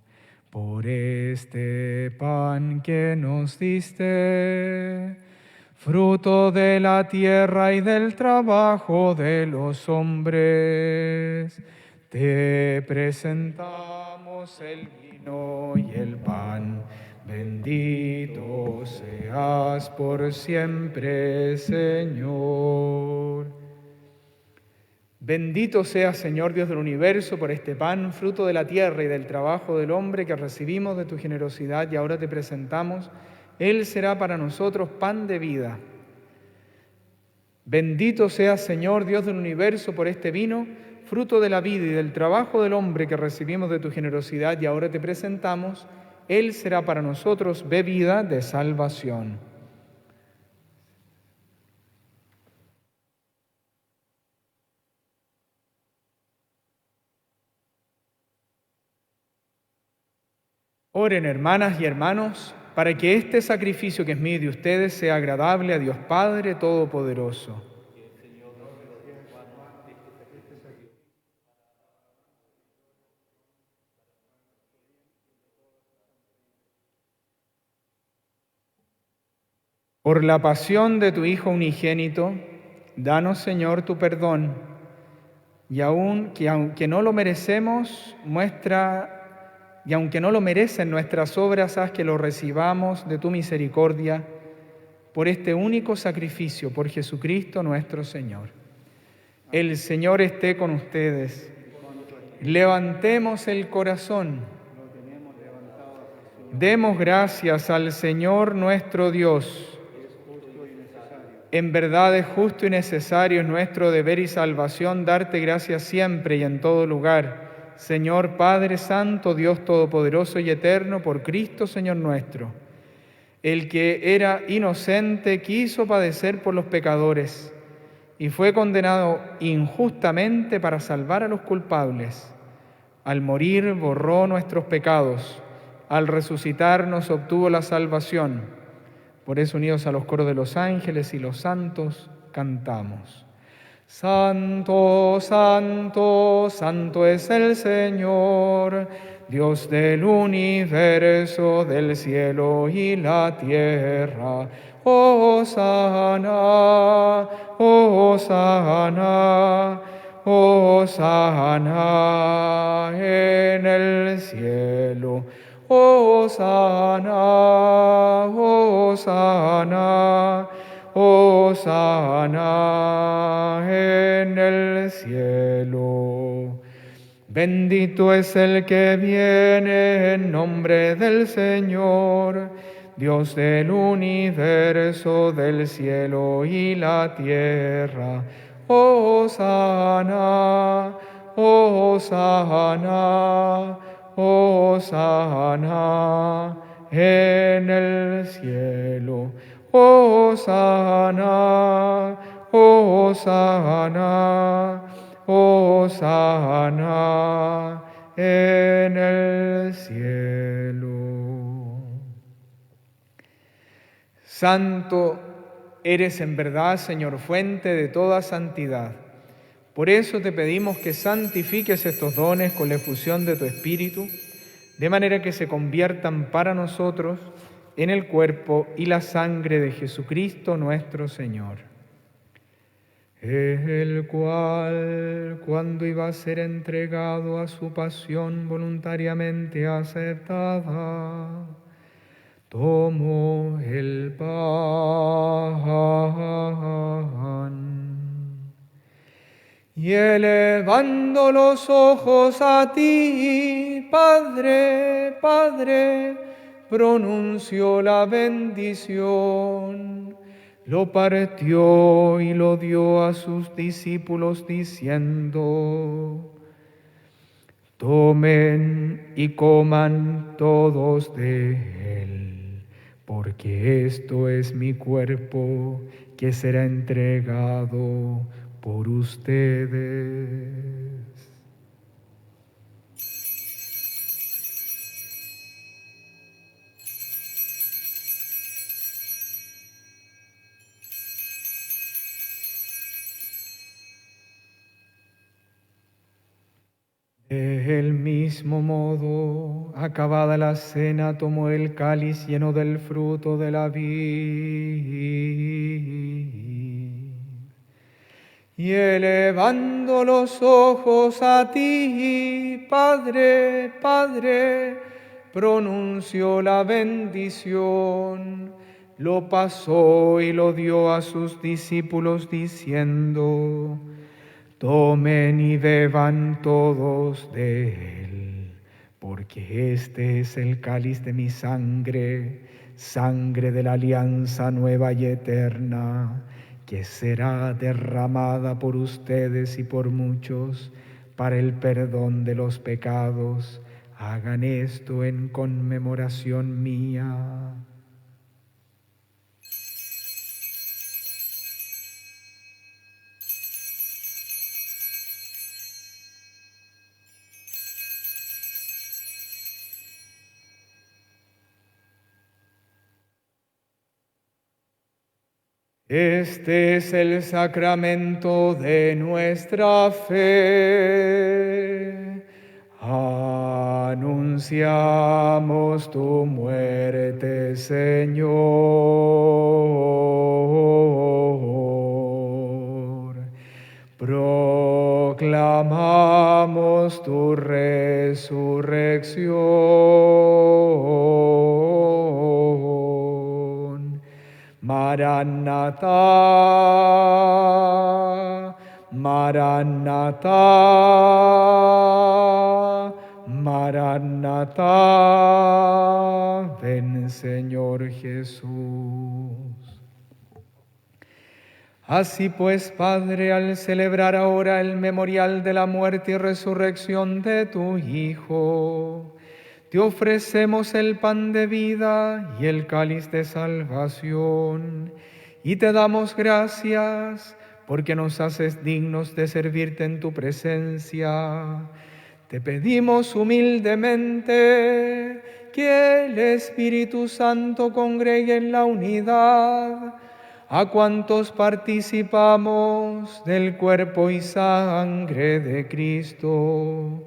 por este pan que nos diste, fruto de la tierra y del trabajo de los hombres. Te presentamos el vino y el pan, bendito seas por siempre, Señor. Bendito seas, Señor Dios del universo, por este pan, fruto de la tierra y del trabajo del hombre que recibimos de tu generosidad y ahora te presentamos. Él será para nosotros pan de vida. Bendito seas, Señor Dios del universo, por este vino, fruto de la vida y del trabajo del hombre que recibimos de tu generosidad y ahora te presentamos. Él será para nosotros bebida de salvación. Oren, hermanas y hermanos, para que este sacrificio que es mío y de ustedes sea agradable a Dios Padre Todopoderoso. Por la pasión de tu Hijo unigénito, danos, Señor, tu perdón, y aunque no lo merecemos, aunque no lo merecen nuestras obras, haz que lo recibamos de tu misericordia por este único sacrificio, por Jesucristo nuestro Señor. El Señor esté con ustedes. Levantemos el corazón. Demos gracias al Señor nuestro Dios. En verdad es justo y necesario, es nuestro deber y salvación darte gracias siempre y en todo lugar, Señor Padre Santo, Dios Todopoderoso y Eterno, por Cristo Señor nuestro. El que era inocente quiso padecer por los pecadores y fue condenado injustamente para salvar a los culpables. Al morir borró nuestros pecados, al resucitar nos obtuvo la salvación. Por eso, unidos a los coros de los ángeles y los santos, cantamos. Santo, santo, santo es el Señor, Dios del universo, del cielo y la tierra. Hosana, hosana, hosana en el cielo. Hosana, hosana, hosana en el cielo. Bendito es el que viene en nombre del Señor, Dios del universo, del cielo y la tierra. Hosana, hosana, hosana en el cielo. Hosana, hosana, hosana en el cielo. Santo eres en verdad, Señor, fuente de toda santidad. Por eso te pedimos que santifiques estos dones con la efusión de tu Espíritu, de manera que se conviertan para nosotros en el cuerpo y la sangre de Jesucristo nuestro Señor, el cual, cuando iba a ser entregado a su pasión voluntariamente aceptada, tomó el pan y elevando los ojos a ti, Padre, Padre, pronunció la bendición, lo partió y lo dio a sus discípulos diciendo: tomen y coman todos de él, porque esto es mi cuerpo que será entregado por ustedes. Del mismo modo, acabada la cena, tomó el cáliz lleno del fruto de la vid, y elevando los ojos a ti, Padre, Padre, pronunció la bendición, lo pasó y lo dio a sus discípulos diciendo: tomen y beban todos de él, porque este es el cáliz de mi sangre, sangre de la alianza nueva y eterna, que será derramada por ustedes y por muchos para el perdón de los pecados. Hagan esto en conmemoración mía. Este es el sacramento de nuestra fe. Anunciamos tu muerte, Señor. Proclamamos tu resurrección. Maranatha, Maranatha, Maranatha, ven Señor Jesús. Así pues, Padre, al celebrar ahora el memorial de la muerte y resurrección de tu Hijo, te ofrecemos el pan de vida y el cáliz de salvación, y te damos gracias porque nos haces dignos de servirte en tu presencia. Te pedimos humildemente que el Espíritu Santo congregue en la unidad a cuantos participamos del cuerpo y sangre de Cristo.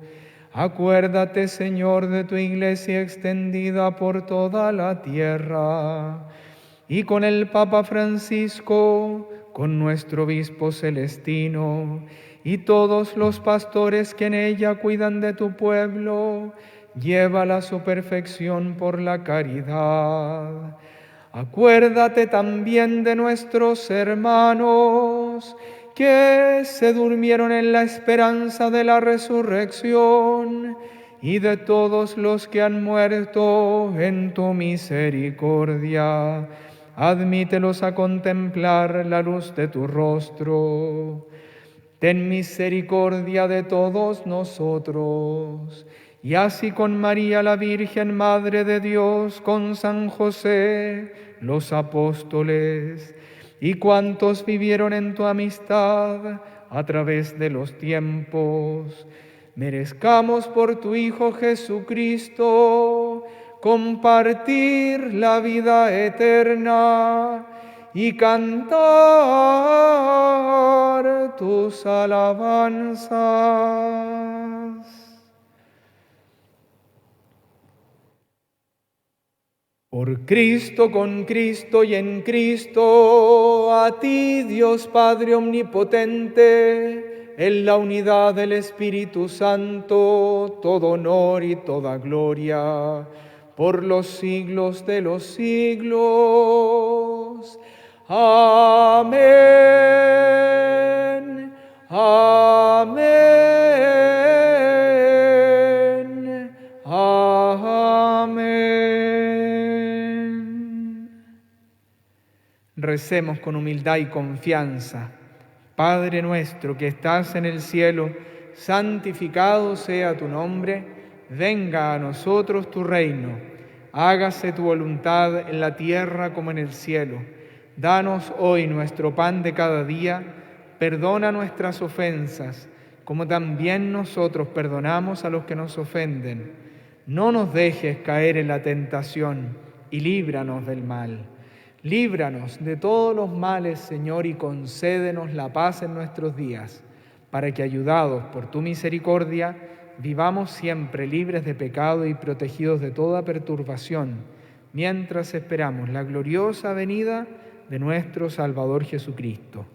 Acuérdate, Señor, de tu iglesia extendida por toda la tierra, y con el Papa Francisco, con nuestro obispo Celestino, y todos los pastores que en ella cuidan de tu pueblo, llévala a su perfección por la caridad. Acuérdate también de nuestros hermanos que se durmieron en la esperanza de la resurrección, y de todos los que han muerto en tu misericordia. Admítelos a contemplar la luz de tu rostro. Ten misericordia de todos nosotros, y así con María la Virgen, Madre de Dios, con San José, los apóstoles, y cuantos vivieron en tu amistad a través de los tiempos, merezcamos por tu Hijo Jesucristo compartir la vida eterna y cantar tus alabanzas. Por Cristo, con Cristo y en Cristo, a ti, Dios Padre omnipotente, en la unidad del Espíritu Santo, todo honor y toda gloria, por los siglos de los siglos. Amén. Amén. Amén. Recemos con humildad y confianza. Padre nuestro que estás en el cielo, santificado sea tu nombre. Venga a nosotros tu reino. Hágase tu voluntad en la tierra como en el cielo. Danos hoy nuestro pan de cada día. Perdona nuestras ofensas, como también nosotros perdonamos a los que nos ofenden. No nos dejes caer en la tentación y líbranos del mal. Líbranos de todos los males, Señor, y concédenos la paz en nuestros días, para que, ayudados por tu misericordia, vivamos siempre libres de pecado y protegidos de toda perturbación, mientras esperamos la gloriosa venida de nuestro Salvador Jesucristo.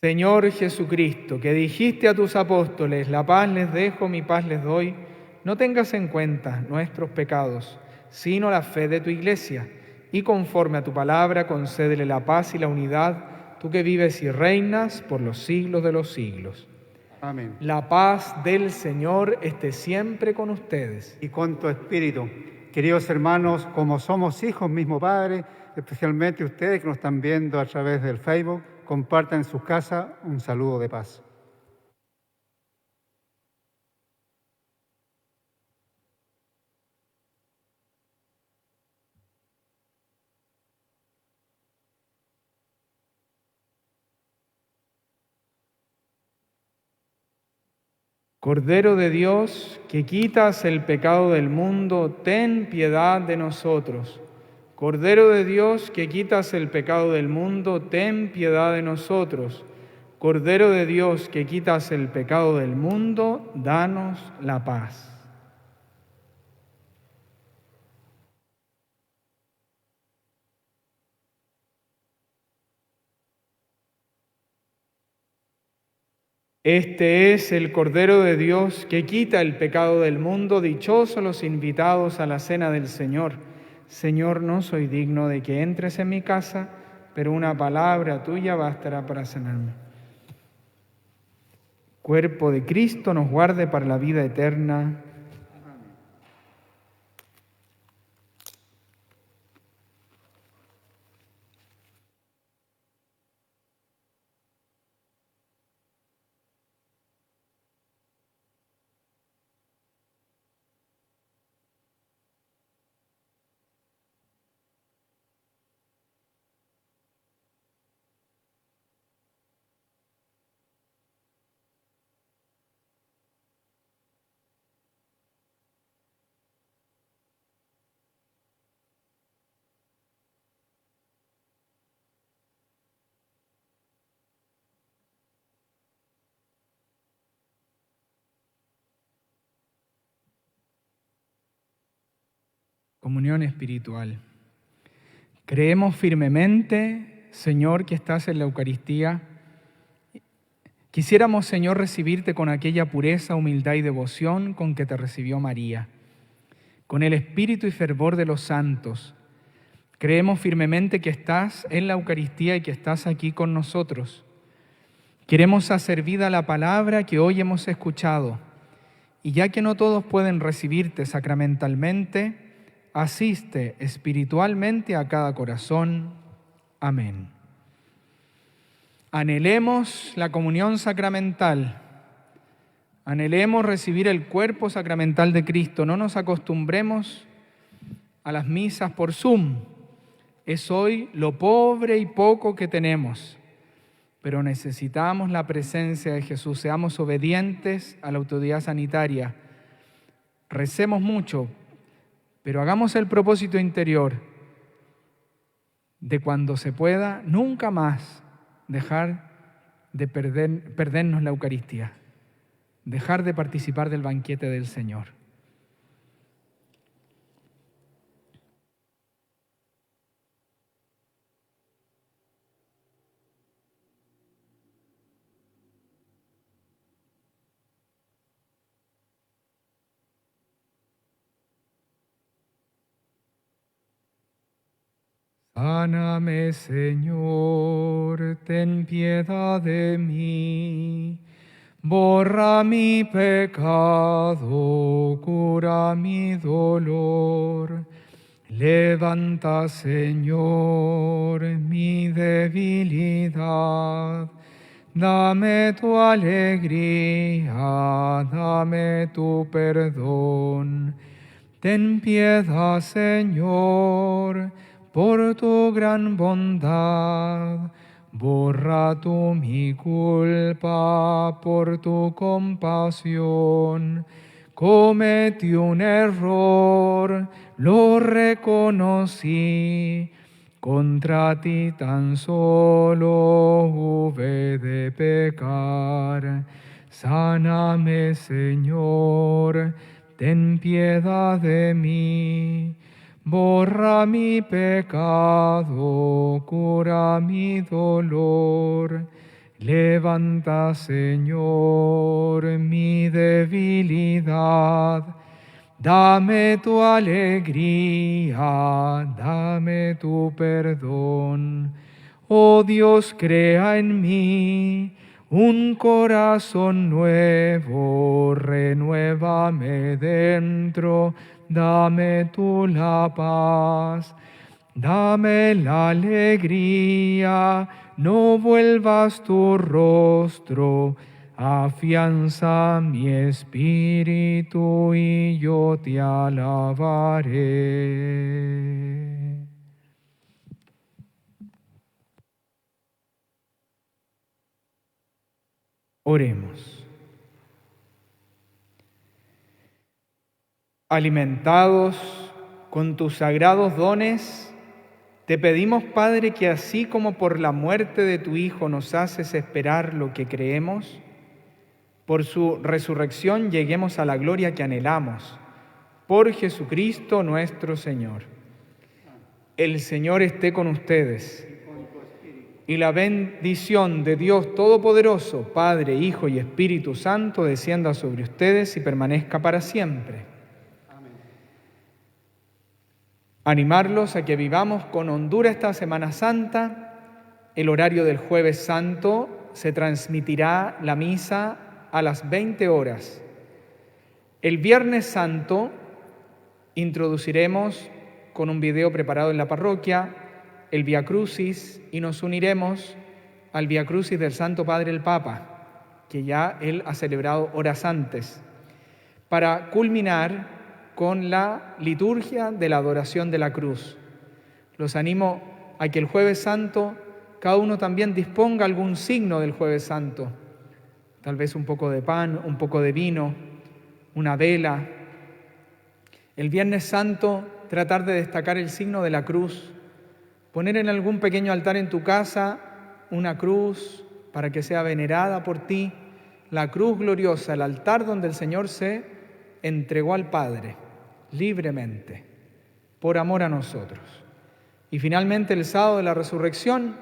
Señor Jesucristo, que dijiste a tus apóstoles, la paz les dejo, mi paz les doy, no tengas en cuenta nuestros pecados, sino la fe de tu Iglesia, y conforme a tu palabra concédele la paz y la unidad, tú que vives y reinas por los siglos de los siglos. Amén. La paz del Señor esté siempre con ustedes. Y con tu espíritu. Queridos hermanos, como somos hijos mismo Padre, especialmente ustedes que nos están viendo a través del Facebook, compartan en sus casas un saludo de paz. Cordero de Dios, que quitas el pecado del mundo, ten piedad de nosotros. Cordero de Dios, que quitas el pecado del mundo, ten piedad de nosotros. Cordero de Dios, que quitas el pecado del mundo, danos la paz. Este es el Cordero de Dios que quita el pecado del mundo. Dichosos los invitados a la cena del Señor. Señor, no soy digno de que entres en mi casa, pero una palabra tuya bastará para sanarme. Cuerpo de Cristo nos guarde para la vida eterna. Comunión espiritual. Creemos firmemente, Señor, que estás en la Eucaristía. Quisiéramos, Señor, recibirte con aquella pureza, humildad y devoción con que te recibió María, con el espíritu y fervor de los santos. Creemos firmemente que estás en la Eucaristía y que estás aquí con nosotros. Queremos hacer vida la palabra que hoy hemos escuchado, y ya que no todos pueden recibirte sacramentalmente, asiste espiritualmente a cada corazón. Amén. Anhelemos la comunión sacramental. Anhelemos recibir el cuerpo sacramental de Cristo. No nos acostumbremos a las misas por Zoom. Es hoy lo pobre y poco que tenemos, pero necesitamos la presencia de Jesús. Seamos obedientes a la autoridad sanitaria. Recemos mucho, pero hagamos el propósito interior de cuando se pueda, nunca más dejar de perdernos la Eucaristía, dejar de participar del banquete del Señor. Sáname, Señor, ten piedad de mí. Borra mi pecado, cura mi dolor. Levanta, Señor, mi debilidad. Dame tu alegría, dame tu perdón. Ten piedad, Señor, por tu gran bondad. Borra tú mi culpa por tu compasión. Cometí un error, lo reconocí. contra ti tan solo hube de pecar. Sáname, Señor, ten piedad de mí. Borra mi pecado, cura mi dolor. Levanta, Señor, mi debilidad. Dame tu alegría, dame tu perdón. Oh Dios, crea en mí un corazón nuevo, renuévame dentro, dame tú la paz, dame la alegría, no vuelvas tu rostro, afianza mi espíritu y yo te alabaré. Oremos. Alimentados con tus sagrados dones, te pedimos, Padre, que así como por la muerte de tu Hijo nos haces esperar lo que creemos, por su resurrección lleguemos a la gloria que anhelamos. Por Jesucristo nuestro Señor. El Señor esté con ustedes. Y la bendición de Dios Todopoderoso, Padre, Hijo y Espíritu Santo, descienda sobre ustedes y permanezca para siempre. Amén. Animarlos a que vivamos con hondura esta Semana Santa. El horario del Jueves Santo se transmitirá la misa a las 20 horas. El Viernes Santo introduciremos con un video preparado en la parroquia el Vía Crucis y nos uniremos al Vía Crucis del Santo Padre el Papa, que ya él ha celebrado horas antes, para culminar con la liturgia de la adoración de la cruz. Los animo a que el Jueves Santo cada uno también disponga algún signo del Jueves Santo, tal vez un poco de pan, un poco de vino, una vela. El Viernes Santo tratar de destacar el signo de la cruz, poner en algún pequeño altar en tu casa una cruz para que sea venerada por ti, la cruz gloriosa, el altar donde el Señor se entregó al Padre libremente, por amor a nosotros. Y finalmente el sábado de la resurrección,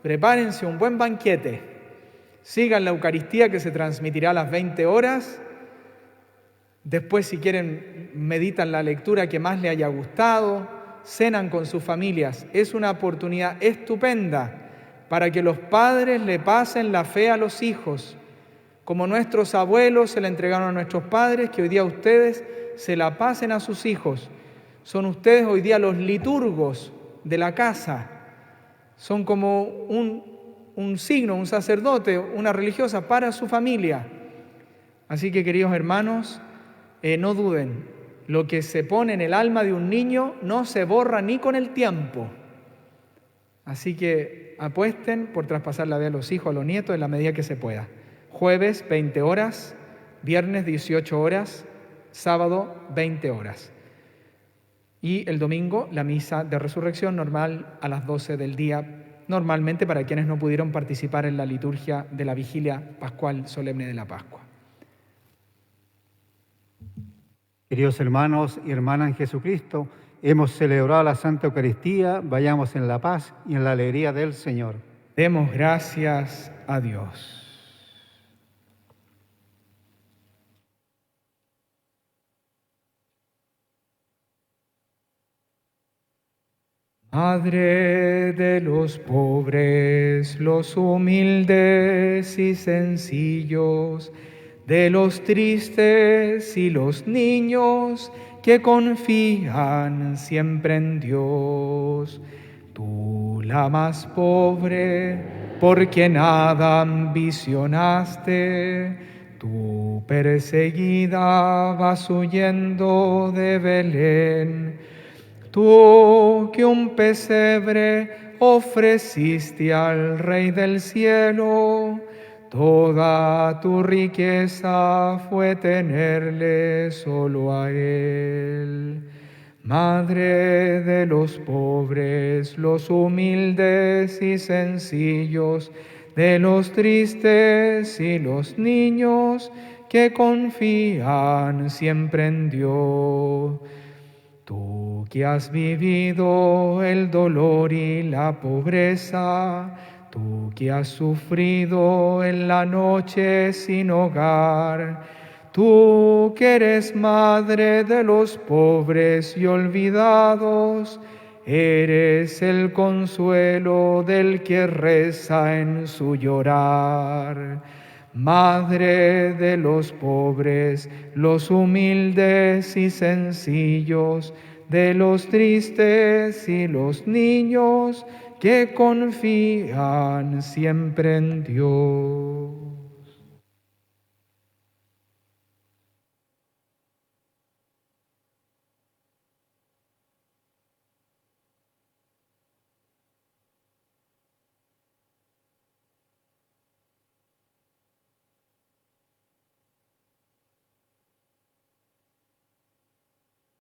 prepárense un buen banquete, sigan la Eucaristía que se transmitirá a las 20 horas, después si quieren meditan la lectura que más les haya gustado, cenan con sus familias. Es una oportunidad estupenda para que los padres le pasen la fe a los hijos, como nuestros abuelos se la entregaron a nuestros padres, que hoy día ustedes se la pasen a sus hijos. Son ustedes hoy día los liturgos de la casa, son como un signo, un sacerdote, una religiosa para su familia. Así que, queridos hermanos, no duden. Lo que se pone en el alma de un niño no se borra ni con el tiempo. Así que apuesten por traspasar la fe a los hijos, a los nietos, en la medida que se pueda. Jueves, 20 horas, viernes, 18 horas, sábado, 20 horas. Y el domingo, la misa de resurrección normal a las 12 del día, normalmente para quienes no pudieron participar en la liturgia de la vigilia pascual solemne de la Pascua. Queridos hermanos y hermanas en Jesucristo, hemos celebrado la Santa Eucaristía, vayamos en la paz y en la alegría del Señor. Demos gracias a Dios. Madre de los pobres, los humildes y sencillos, de los tristes y los niños que confían siempre en Dios. Tú, la más pobre, porque nada ambicionaste, tú perseguida vas huyendo de Belén. Tú que un pesebre ofreciste al Rey del cielo, toda tu riqueza fue tenerle solo a Él. Madre de los pobres, los humildes y sencillos, de los tristes y los niños que confían siempre en Dios. Tú que has vivido el dolor y la pobreza, tú que has sufrido en la noche sin hogar, tú que eres madre de los pobres y olvidados, eres el consuelo del que reza en su llorar. Madre de los pobres, los humildes y sencillos, de los tristes y los niños que confían siempre en Dios.